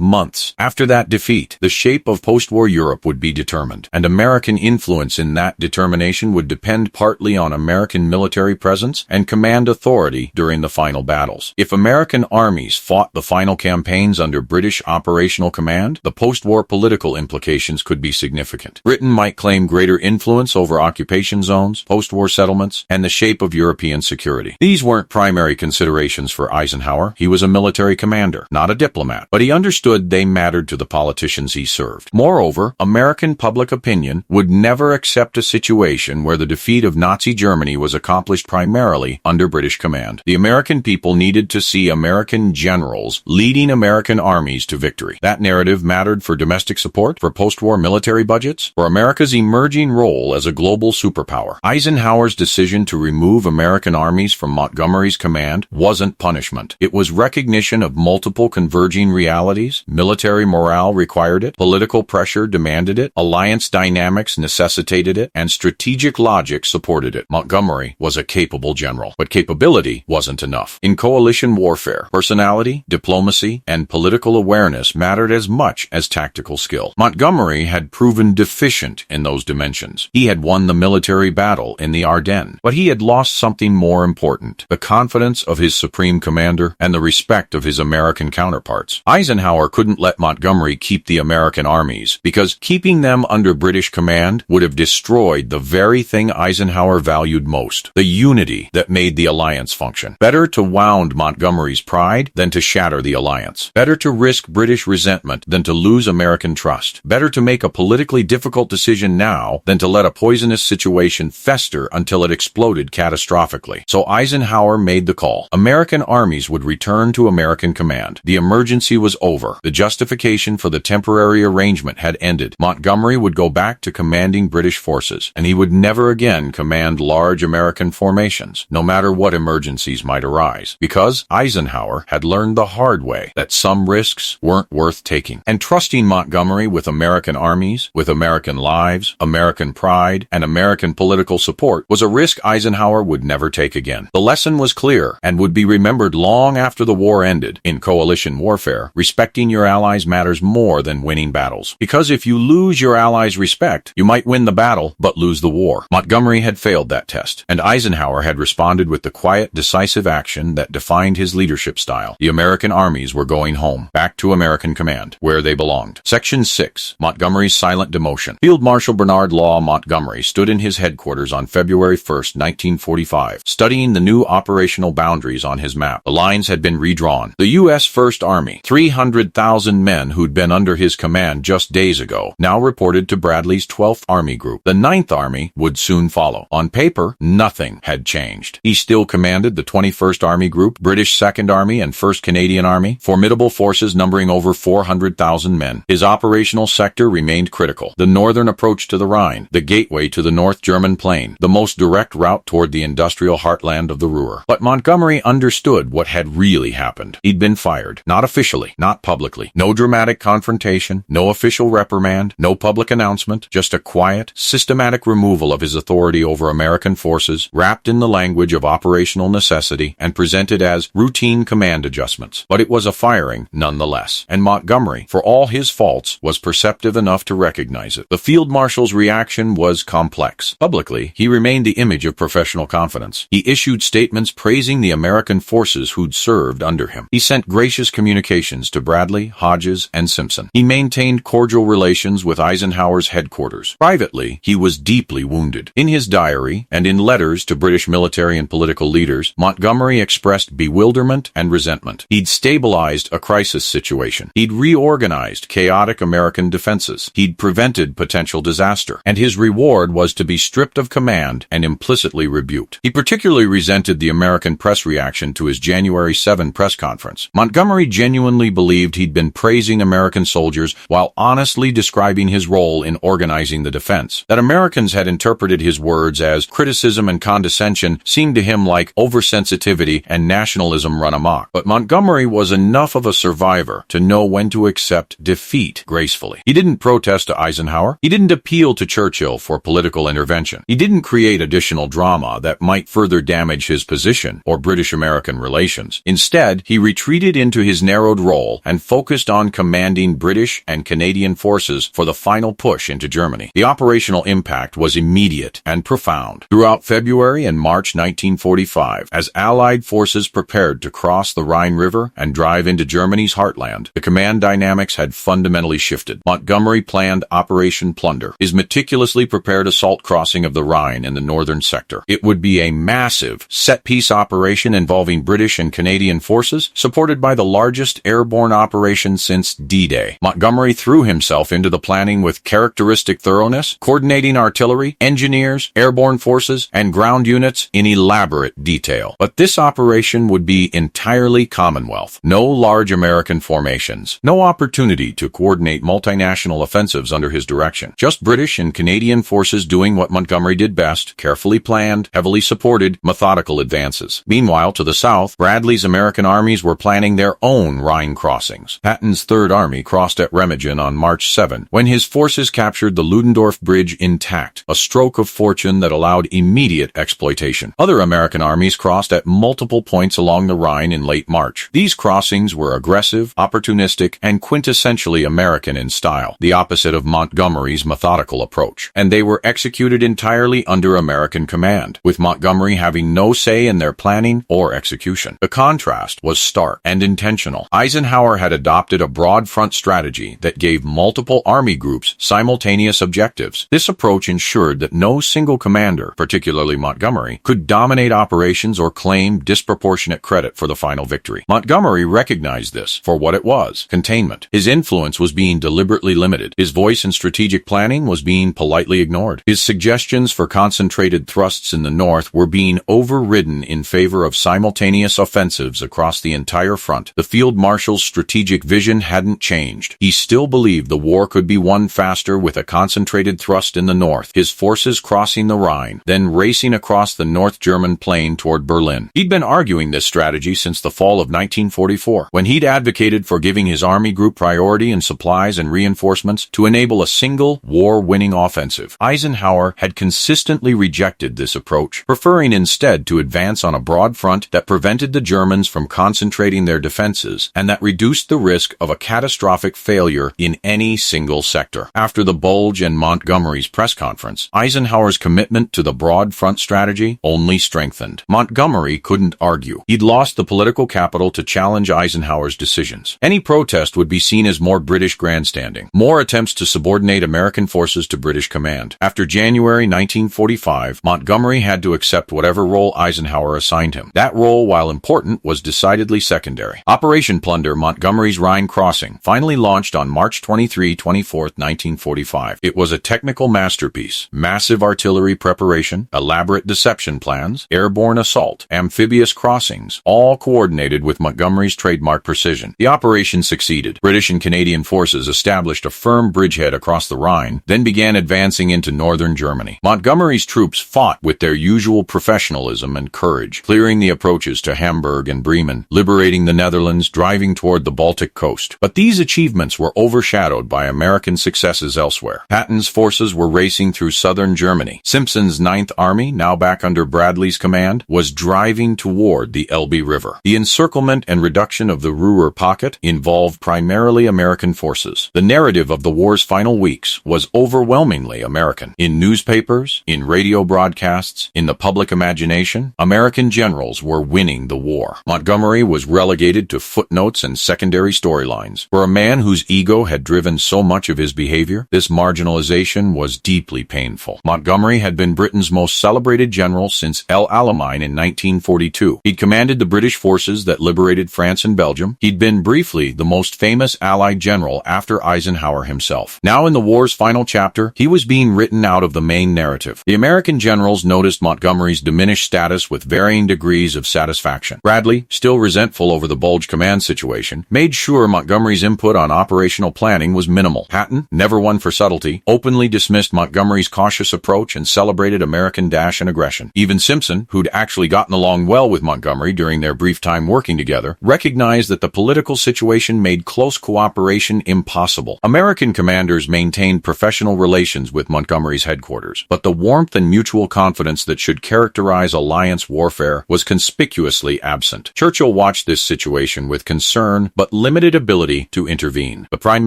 Speaker 1: months. After that defeat, the shape of post-war Europe would be determined, and American influence in that determination would depend partly on American military presence and command authority during the final battles. If American armies fought the final campaigns under British operational command, the post-war political implications could be significant. Britain might claim greater influence over occupation zones, post-war settlements, and the shape of European security. These weren't primary considerations for Eisenhower. He was a military commander, not a diplomat, but he understood they mattered to the politicians he served. Moreover, American public opinion would never accept a situation where the defeat of Nazi Germany was accomplished primarily under British command. The American people needed to see American generals leading American armies to victory. That narrative mattered for domestic support, for post-war military budgets, for America's emerging role as a global superpower. Eisenhower's decision to remove American armies from Montgomery's command wasn't punishment. It was recognition of multiple converging realities. Military morale required it, political pressure demanded it, alliance dynamics necessitated it, and strategic logic supported it. Montgomery was a capable general, but capability wasn't enough. In coalition warfare, personality, diplomacy, and political awareness mattered as much as tactical skill. Montgomery had proven deficient in those dimensions. He had won the military battle in the Ardennes, but he had lost something more important: the confidence of his supreme commander and the respect of his American counterparts. Eisenhower couldn't let Montgomery keep the American armies, because keeping them under British command would have destroyed the very thing Eisenhower valued most: the unity that made the alliance function. Better to wound Montgomery's pride than to shatter the alliance. Better to risk British resentment than to lose American trust. Better to make a politically difficult decision now than to let a poisonous situation fester until it exploded catastrophically. So Eisenhower made the call. American armies would return to American command. The emergency was over. The justification for the temporary arrangement had ended. Montgomery would go back to commanding British forces, and he would never again command large American formations, no matter what emergencies might arise, because Eisenhower had learned the hard way that some risks weren't worth taking. And trusting Montgomery with American armies, with American lives, American pride, and American political support was a risk Eisenhower would never take again. The lesson was clear and would be remembered long after the war ended. In coalition warfare, respecting your allies matters more than winning battles, because if you lose your allies' respect, you might win the battle but lose the war. Montgomery had failed that test, and Eisenhower had responded with the quiet, decisive action that defined his leadership style. The American armies were going home, back to American command, where they belonged. Section 6. Montgomery's silent demotion. Field Marshal Bernard Law Montgomery stood in his headquarters on February 1, 1945, studying the new operational boundaries on his map. The lines had been redrawn. The U.S. First Army, 300,000 men who'd been under his command just days ago, now reported to Bradley's 12th Army Group. The 9th Army would soon follow. On paper, nothing had changed. He still commanded the 21st Army Group, British 2nd Army, and 1st Canadian Army, formidable forces numbering over 400,000 men. His operational sector remained critical. The northern approach to the Rhine, the gateway to the North German plain, the most direct route toward the industrial heartland of the Ruhr. But Montgomery understood what had really happened. He'd been fired. Not officially, not publicly. No dramatic confrontation, no official reprimand, no public announcement, just a quiet, systematic removal of his authority over American forces, wrapped in the language of operational necessity and presented as routine command adjustments. But it was a firing nonetheless, and Montgomery, for all his faults, was perceptive enough to recognize it. The Field Marshal's reaction was complex. Publicly, he remained the image of professional confidence. He issued statements praising the American forces who'd served under him. He sent gracious communications to Bradley, Hodges, and Simpson. He maintained cordial relations with Eisenhower's headquarters. Privately, he was deeply wounded. In his diary, and in letters to British military and political leaders, Montgomery expressed bewilderment and resentment. He'd stabilized a crisis situation. He'd reorganized chaotic American defenses. He'd prevented potential disaster. And his reward was to be stripped of command and implicitly rebuked. He particularly resented the American press reaction to his January 7 press conference. Montgomery genuinely believed he'd been praising American soldiers while honestly describing his role in organizing the defense. That Americans had interpreted his words as criticism and condescension seemed to him like oversensitivity and nationalism run amok. But Montgomery was enough of a survivor to know when to accept defeat gracefully. He didn't protest to Eisenhower. He didn't appeal to Churchill for political intervention. He didn't create additional drama that might further damage his position or British-American relations. Instead, he retreated into his narrowed role and focused on commanding British and Canadian forces for the final push into Germany. The operational impact was immediate and profound. Throughout February and March 1945, as Allied forces prepared to cross the Rhine River and drive into Germany's heartland, the command dynamics had fundamentally shifted. Montgomery planned Operation Plunder, his meticulously prepared assault crossing of the Rhine in the northern sector. It would be a massive, set-piece operation involving British and Canadian forces, supported by the largest airborne operation since D-Day. Montgomery threw himself into the planning with characteristic thoroughness, coordinating artillery, engineers, airborne forces, and ground units in elaborate detail. But this operation would be entirely Commonwealth. No large American formations. No opportunity to coordinate multinational offensives under his direction. Just British and Canadian forces doing what Montgomery did best: carefully planned, heavily supported, methodical advances. Meanwhile, to the south, Bradley's American armies were planning their own Rhine crossings. Patton's Third Army crossed at Remagen on March 7, when his forces captured the Ludendorff Bridge intact, a stroke of fortune that allowed immediate exploitation. Other American armies crossed at multiple points along the Rhine in late March. These crossings were aggressive, opportunistic, and quintessentially American in style, the opposite of Montgomery's methodical approach. And they were executed entirely under American command, with Montgomery having no say in their planning or execution. The contrast was stark and intentional. Eisenhower had adopted a broad front strategy that gave multiple army groups simultaneous objectives. This approach ensured that no single commander, particularly Montgomery, could dominate operations or claim disproportionate credit for the final victory. Montgomery recognized this for what it was: containment. His influence was being deliberately limited. His voice in strategic planning was being politely ignored. His suggestions for concentrated thrusts in the north were being overridden in favor of simultaneous offensives across the entire front. The Field Marshal's strategic vision hadn't changed. He still believed the war could be won faster with a concentrated thrust in the north, his forces crossing the Rhine, then racing across the North German plain toward Berlin. He'd been arguing this strategy since the fall of 1944, when he'd advocated for giving his army group priority in supplies and reinforcements to enable a single, war-winning offensive. Eisenhower had consistently rejected this approach, preferring instead to advance on a broad front that prevented the Germans from concentrating their defenses and that reduced the risk of a catastrophic failure in any single sector. After the Bulge and Montgomery's press conference, Eisenhower's commitment to the broad front strategy only strengthened. Montgomery couldn't argue. He'd lost the political capital to challenge Eisenhower's decisions. Any protest would be seen as more British British grandstanding. More attempts to subordinate American forces to British command. After January 1945, Montgomery had to accept whatever role Eisenhower assigned him. That role, while important, was decidedly secondary. Operation Plunder Montgomery's Rhine Crossing finally launched on March 23-24, 1945. It was a technical masterpiece. Massive artillery preparation, elaborate deception plans, airborne assault, amphibious crossings, all coordinated with Montgomery's trademark precision. The operation succeeded. British and Canadian forces established a firm bridgehead across the Rhine, then began advancing into northern Germany. Montgomery's troops fought with their usual professionalism and courage, clearing the approaches to Hamburg and Bremen, liberating the Netherlands, driving toward the Baltic coast. But these achievements were overshadowed by American successes elsewhere. Patton's forces were racing through southern Germany. Simpson's Ninth Army, now back under Bradley's command, was driving toward the Elbe River. The encirclement and reduction of the Ruhr pocket involved primarily American forces. The narrative of the war's final weeks was overwhelmingly American. In newspapers, in radio broadcasts, in the public imagination, American generals were winning the war. Montgomery was relegated to footnotes and secondary storylines. For a man whose ego had driven so much of his behavior, this marginalization was deeply painful. Montgomery had been Britain's most celebrated general since El Alamein in 1942. He'd commanded the British forces that liberated France and Belgium. He'd been briefly the most famous Allied general after Eisenhower himself. Now in the war's final chapter, he was being written out of the main narrative. The American generals noticed Montgomery's diminished status with varying degrees of satisfaction. Bradley, still resentful over the Bulge command situation, made sure Montgomery's input on operational planning was minimal. Patton, never one for subtlety, openly dismissed Montgomery's cautious approach and celebrated American dash and aggression. Even Simpson, who'd actually gotten along well with Montgomery during their brief time working together, recognized that the political situation made close cooperation impossible. American commanders maintained professional relations with Montgomery's headquarters, but the warmth and mutual confidence that should characterize alliance warfare was conspicuously absent. Churchill watched this situation with concern but limited ability to intervene. The Prime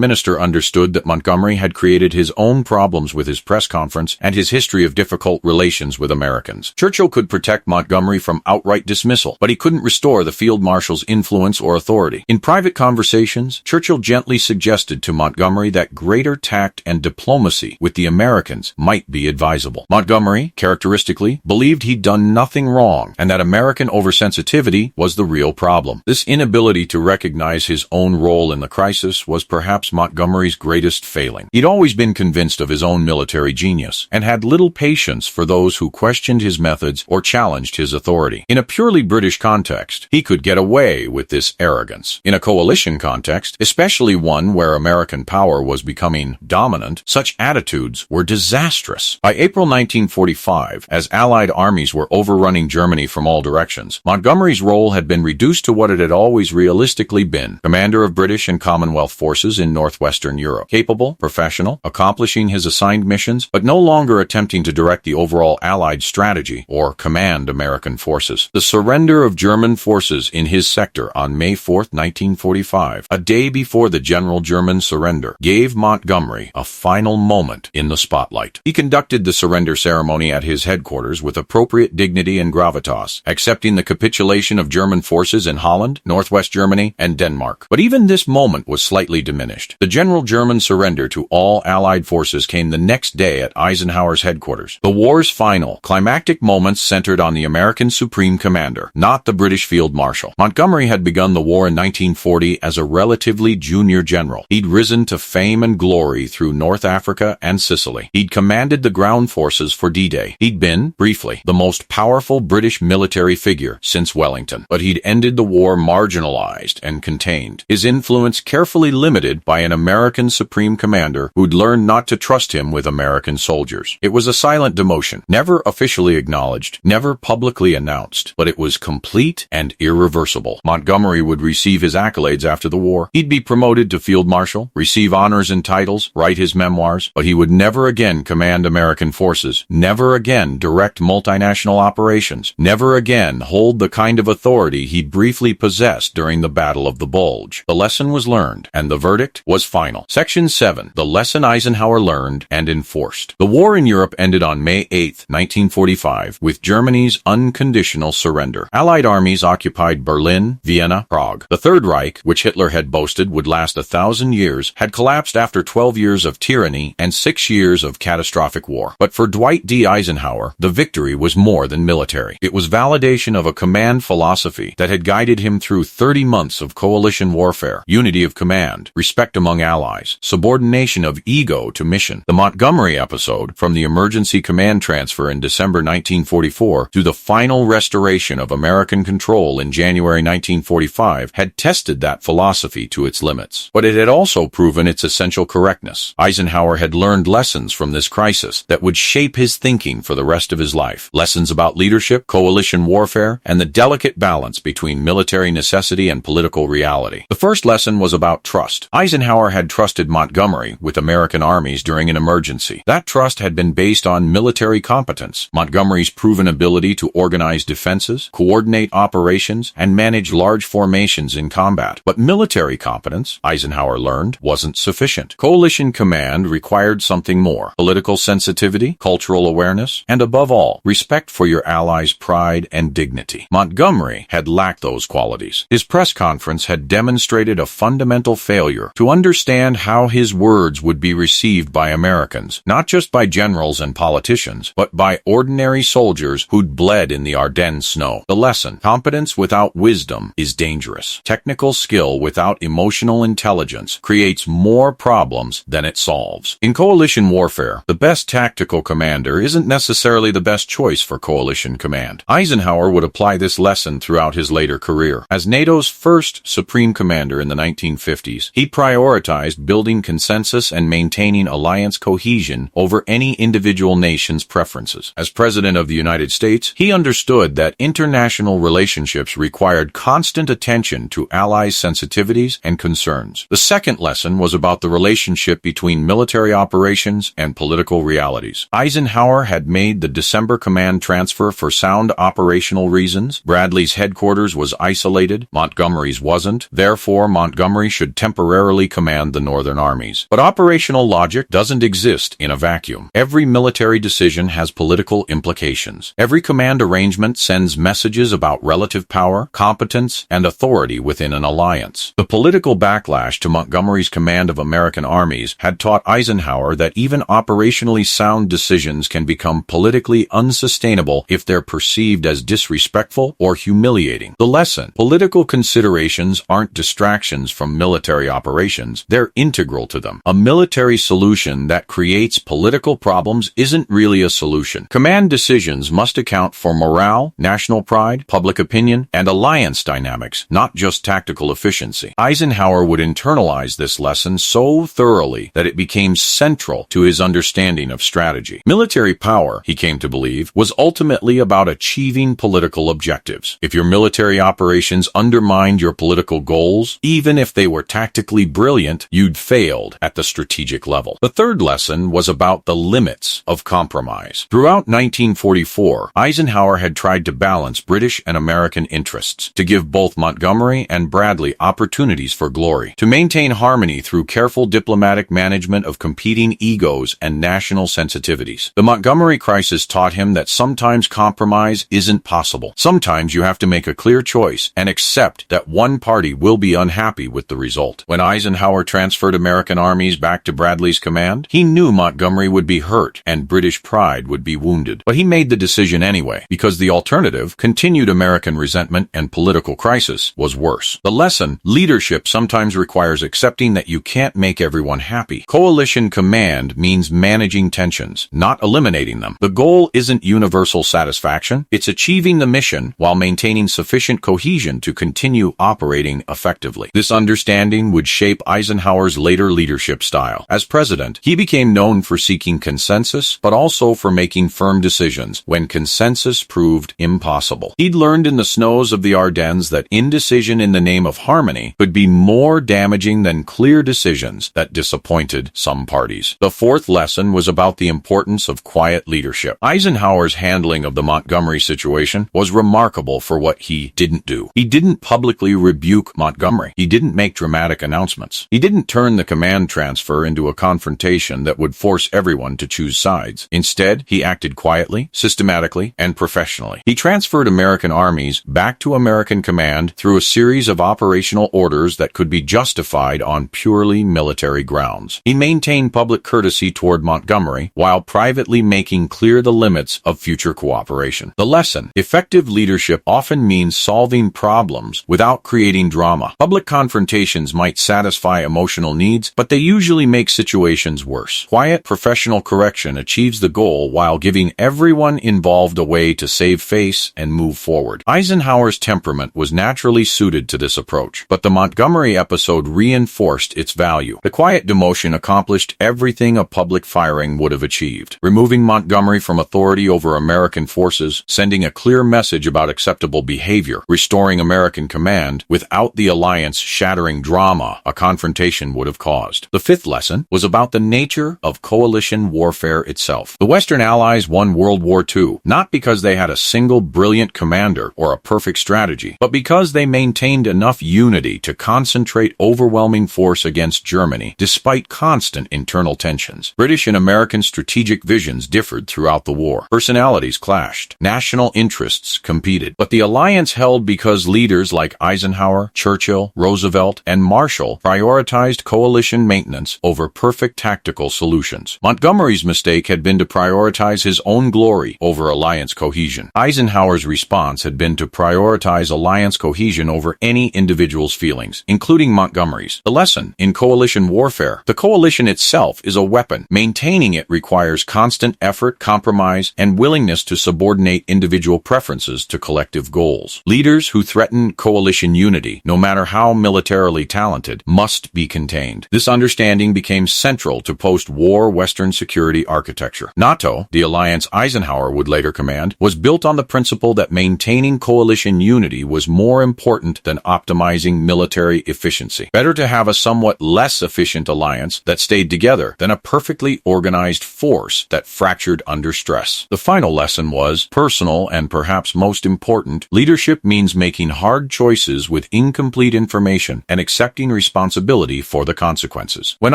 Speaker 1: Minister understood that Montgomery had created his own problems with his press conference and his history of difficult relations with Americans. Churchill could protect Montgomery from outright dismissal, but he couldn't restore the Field Marshal's influence or authority. In private conversations, Churchill gently suggested to Montgomery that greater tact and diplomacy with the Americans might be advisable. Montgomery, characteristically, believed he'd done nothing wrong and that American oversensitivity was the real problem. This inability to recognize his own role in the crisis was perhaps Montgomery's greatest failing. He'd always been convinced of his own military genius and had little patience for those who questioned his methods or challenged his authority. In a purely British context, he could get away with this arrogance. In a coalition context, especially one where American power was becoming dominant, such attitudes were disastrous. By April 1945, as Allied armies were overrunning Germany from all directions, Montgomery's role had been reduced to what it had always realistically been: commander of British and Commonwealth forces in northwestern Europe. Capable, professional, accomplishing his assigned missions, but no longer attempting to direct the overall Allied strategy or command American forces. The surrender of German forces in his sector on May 4, 1945, a day before the general German surrender, gave Montgomery a final moment in the spotlight. He conducted the surrender ceremony at his headquarters with appropriate dignity and gravitas, accepting the capitulation of German forces in Holland, northwest Germany, and Denmark. But even this moment was slightly diminished. The general German surrender to all Allied forces came the next day at Eisenhower's headquarters. The war's final, climactic moments centered on the American Supreme Commander, not the British Field Marshal. Montgomery had begun the war in 1940 as a relatively junior general. He'd risen to fame and glory through North Africa and Sicily. He'd commanded the ground forces for D-Day. He'd been, briefly, the most powerful British military figure since Wellington. But he'd ended the war marginalized and contained, his influence carefully limited by an American Supreme Commander who'd learned not to trust him with American soldiers. It was a silent demotion, never officially acknowledged, never publicly announced, but it was complete and irreversible. Montgomery would receive his accolades after the war. He'd be promoted to Field Marshal, receive honors and titles, write his memoirs, but he would never again command American forces, never again direct multinational operations, never again hold the kind of authority he'd briefly possessed during the Battle of the Bulge. The lesson was learned, and the verdict was final. Section 7. The lesson Eisenhower learned and enforced. The war in Europe ended on May 8, 1945, with Germany's unconditional surrender. Allied armies occupied Berlin, Vienna, Prague. The Third Reich, which Hitler had boasted would last 1 1,000 years had collapsed after 12 years of tyranny and 6 years of catastrophic war. But for Dwight D. Eisenhower, the victory was more than military. It was validation of a command philosophy that had guided him through 30 months of coalition warfare, unity of command, respect among allies, subordination of ego to mission. The Montgomery episode, from the emergency command transfer in December 1944 to the final restoration of American control in January 1945, had tested that philosophy to its limits. But it had also proven its essential correctness. Eisenhower had learned lessons from this crisis that would shape his thinking for the rest of his life. Lessons about leadership, coalition warfare, and the delicate balance between military necessity and political reality. The first lesson was about trust. Eisenhower had trusted Montgomery with American armies during an emergency. That trust had been based on military competence, Montgomery's proven ability to organize defenses, coordinate operations, and manage large formations in combat. But military competence, Eisenhower learned, wasn't sufficient. Coalition command required something more: political sensitivity, cultural awareness, and above all, respect for your allies' pride and dignity. Montgomery had lacked those qualities. His press conference had demonstrated a fundamental failure to understand how his words would be received by Americans, not just by generals and politicians, but by ordinary soldiers who'd bled in the Ardennes snow. The lesson: competence without wisdom is dangerous. Technical skill without emotional intelligence creates more problems than it solves. In coalition warfare, the best tactical commander isn't necessarily the best choice for coalition command. Eisenhower would apply this lesson throughout his later career. As NATO's first supreme commander in the 1950s, he prioritized building consensus and maintaining alliance cohesion over any individual nation's preferences. As President of the United States, he understood that international relationships required constant attention to allies' sensitivities and concerns. The second lesson was about the relationship between military operations and political realities. Eisenhower had made the December command transfer for sound operational reasons. Bradley's headquarters was isolated, Montgomery's wasn't. Therefore, Montgomery should temporarily command the northern armies. But operational logic doesn't exist in a vacuum. Every military decision has political implications. Every command arrangement sends messages about relative power, competence, and authority within an alliance. The political backlash to Montgomery's command of American armies had taught Eisenhower that even operationally sound decisions can become politically unsustainable if they're perceived as disrespectful or humiliating. The lesson: political considerations aren't distractions from military operations, they're integral to them. A military solution that creates political problems isn't really a solution. Command decisions must account for morale, national pride, public opinion, and alliance dynamics, not just tactical efficiency. Eisenhower would internalize this lesson so thoroughly that it became central to his understanding of strategy. Military power, he came to believe, was ultimately about achieving political objectives. If your military operations undermined your political goals, even if they were tactically brilliant, you'd failed at the strategic level. The third lesson was about the limits of compromise. Throughout 1944, Eisenhower had tried to balance British and American interests, to give both Montgomery and Bradley opportunities for glory, to maintain harmony through careful diplomatic management of competing egos and national sensitivities. The Montgomery crisis taught him that sometimes compromise isn't possible. Sometimes you have to make a clear choice and accept that one party will be unhappy with the result. When Eisenhower transferred American armies back to Bradley's command, he knew Montgomery would be hurt and British pride would be wounded. But he made the decision anyway, because the alternative, continued American resentment and political crisis, was worse. The lesson: leadership sometimes requires accepting that you can't make everyone happy. Coalition command means managing tensions, not eliminating them. The goal isn't universal satisfaction, it's achieving the mission while maintaining sufficient cohesion to continue operating effectively. This understanding would shape Eisenhower's later leadership style. As president, he became known for seeking consensus, but also for making firm decisions when consensus proved impossible. He'd learned in the snows of the Ardennes that indecision in the name of harmony could be more damaging than clear decisions that disappointed some parties. The fourth lesson was about the importance of quiet leadership. Eisenhower's handling of the Montgomery situation was remarkable for what he didn't do. He didn't publicly rebuke Montgomery. He didn't make dramatic announcements. He didn't turn the command transfer into a confrontation that would force everyone to choose sides. Instead, he acted quietly, systematically, and professionally. He transferred American armies back to American command through a series of operational orders that could be justified justified on purely military grounds. He maintained public courtesy toward Montgomery while privately making clear the limits of future cooperation. The lesson: effective leadership often means solving problems without creating drama. Public confrontations might satisfy emotional needs, but they usually make situations worse. Quiet, professional correction achieves the goal while giving everyone involved a way to save face and move forward. Eisenhower's temperament was naturally suited to this approach, but the Montgomery episode reinforced its value. The quiet demotion accomplished everything a public firing would have achieved, removing Montgomery from authority over American forces, sending a clear message about acceptable behavior, restoring American command without the alliance-shattering drama a confrontation would have caused. The fifth lesson was about the nature of coalition warfare itself. The Western Allies won World War II, not because they had a single brilliant commander or a perfect strategy, but because they maintained enough unity to concentrate overwhelming force against Germany despite constant internal tensions. British and American strategic visions differed throughout the war. Personalities clashed. National interests competed. But the alliance held because leaders like Eisenhower, Churchill, Roosevelt, and Marshal prioritized coalition maintenance over perfect tactical solutions. Montgomery's mistake had been to prioritize his own glory over alliance cohesion. Eisenhower's response had been to prioritize alliance cohesion over any individual's feelings, including Montgomery's. The lesson: in coalition warfare, the coalition itself is a weapon. Maintaining it requires constant effort, compromise, and willingness to subordinate individual preferences to collective goals. Leaders who threaten coalition unity, no matter how militarily talented, must be contained. This understanding became central to post-war Western security architecture. NATO, the alliance Eisenhower would later command, was built on the principle that maintaining coalition unity was more important than optimizing military efficiency. Better to have a somewhat less efficient alliance that stayed together than a perfectly organized force that fractured under stress. The final lesson was personal and perhaps most important: leadership means making hard choices with incomplete information and accepting responsibility for the consequences. When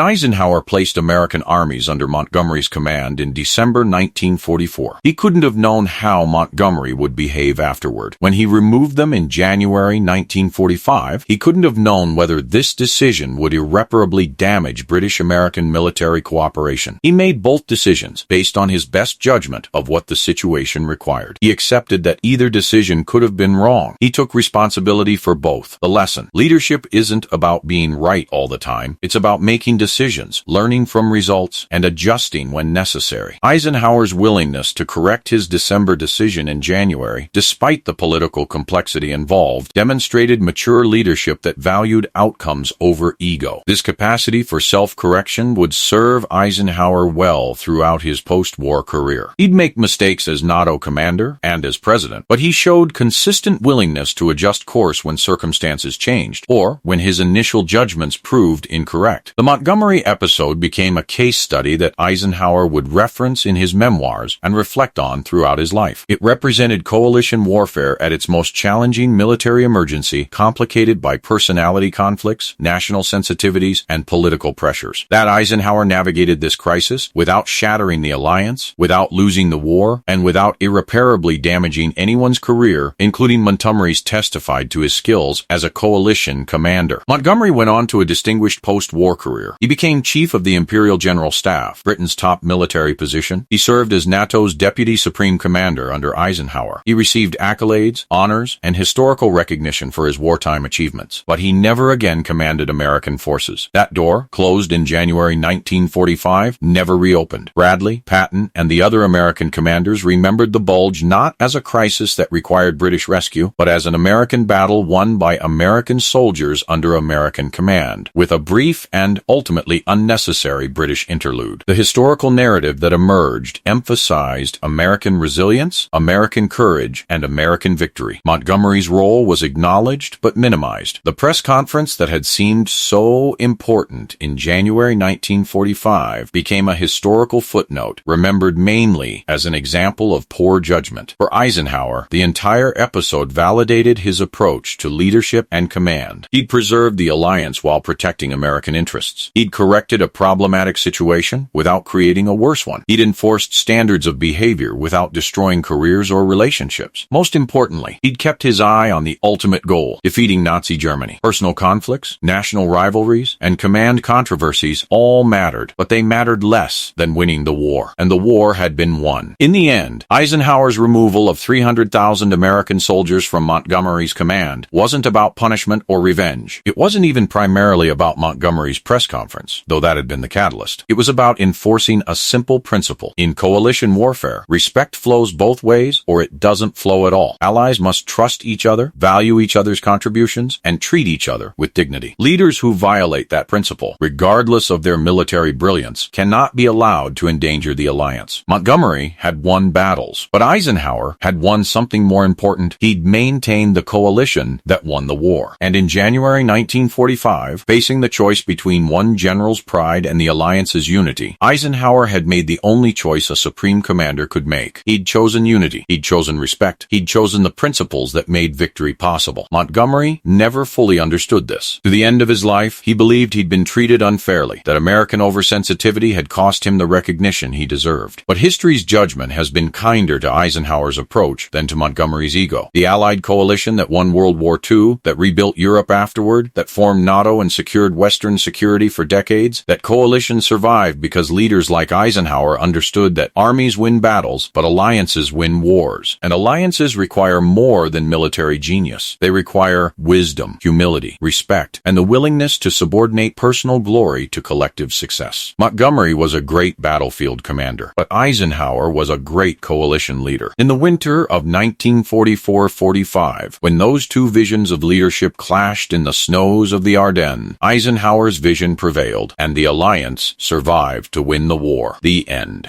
Speaker 1: Eisenhower placed American armies under Montgomery's command in December 1944, he couldn't have known how Montgomery would behave afterward. When he removed them in January 1945, he couldn't have known whether this decision would irreparably damage British-American military cooperation. He made both decisions based on his best judgment of what the situation required. He accepted that either decision could have been wrong. He took responsibility for both. The lesson: leadership isn't about being right all the time. It's about making decisions, learning from results, and adjusting when necessary. Eisenhower's willingness to correct his December decision in January, despite the political complexity involved, demonstrated mature leadership that valued outcomes over ego. This capacity for self-correction would serve Eisenhower well throughout his post-war career. He'd make mistakes as NATO commander and as president, but he showed consistent willingness to adjust course when circumstances changed, or when his initial judgments proved incorrect. The Montgomery episode became a case study that Eisenhower would reference in his memoirs and reflect on throughout his life. It represented coalition warfare at its most challenging military emergency, complicated by personality conflicts, national sensitivities, and political pressures. That Eisenhower navigated this crisis without shattering the alliance, without losing the war, and without irreparably damaging anyone's career, including Montgomery's, testified to his skills as a coalition commander. Montgomery went on to a distinguished post-war career. He became chief of the Imperial General Staff, Britain's top military position. He served as NATO's deputy supreme commander under Eisenhower. He received accolades, honors, and historical recognition for his wartime achievements, but he never again commanded American forces. That door, closed in January 1945, never reopened. Bradley, Patton, and the other American commanders remembered the Bulge not as a crisis that required British rescue, but as an American battle won by American soldiers under American command, with a brief and ultimately unnecessary British interlude. The historical narrative that emerged emphasized American resilience, American courage, and American victory. Montgomery's role was acknowledged but minimized. The press conference that had seemed so important in January 1945 became a historical footnote, remembered mainly as an example of poor judgment. For Eisenhower, the entire episode validated his approach to leadership and command. He'd preserved the alliance while protecting American interests. He'd corrected a problematic situation without creating a worse one. He'd enforced standards of behavior without destroying careers or relationships. Most importantly, he'd kept his eye on the ultimate goal, defeating Nazi Germany. Personal conflicts, feuds, national rivalries, and command controversies all mattered, but they mattered less than winning the war, and the war had been won. In the end, Eisenhower's removal of 300,000 American soldiers from Montgomery's command wasn't about punishment or revenge. It wasn't even primarily about Montgomery's press conference, though that had been the catalyst. It was about enforcing a simple principle. In coalition warfare, respect flows both ways or it doesn't flow at all. Allies must trust each other, value each other's contributions, and treat each other with dignity. Leaders who violate that principle, regardless of their military brilliance, cannot be allowed to endanger the alliance. Montgomery had won battles, but Eisenhower had won something more important. He'd maintained the coalition that won the war. And in January 1945, facing the choice between one general's pride and the alliance's unity, Eisenhower had made the only choice a supreme commander could make. He'd chosen unity. He'd chosen respect. He'd chosen the principles that made victory possible. Montgomery never fully understood this. To the end of his life, he believed he'd been treated unfairly, that American oversensitivity had cost him the recognition he deserved. But history's judgment has been kinder to Eisenhower's approach than to Montgomery's ego. The Allied coalition that won World War II, that rebuilt Europe afterward, that formed NATO and secured Western security for decades, that coalition survived because leaders like Eisenhower understood that armies win battles, but alliances win wars. And alliances require more than military genius. They require wisdom, humility, respect, and the willingness to subordinate personal glory to collective success. Montgomery was a great battlefield commander, but Eisenhower was a great coalition leader. In the winter of 1944-45, when those two visions of leadership clashed in the snows of the Ardennes, Eisenhower's vision prevailed, and the alliance survived to win the war. The end.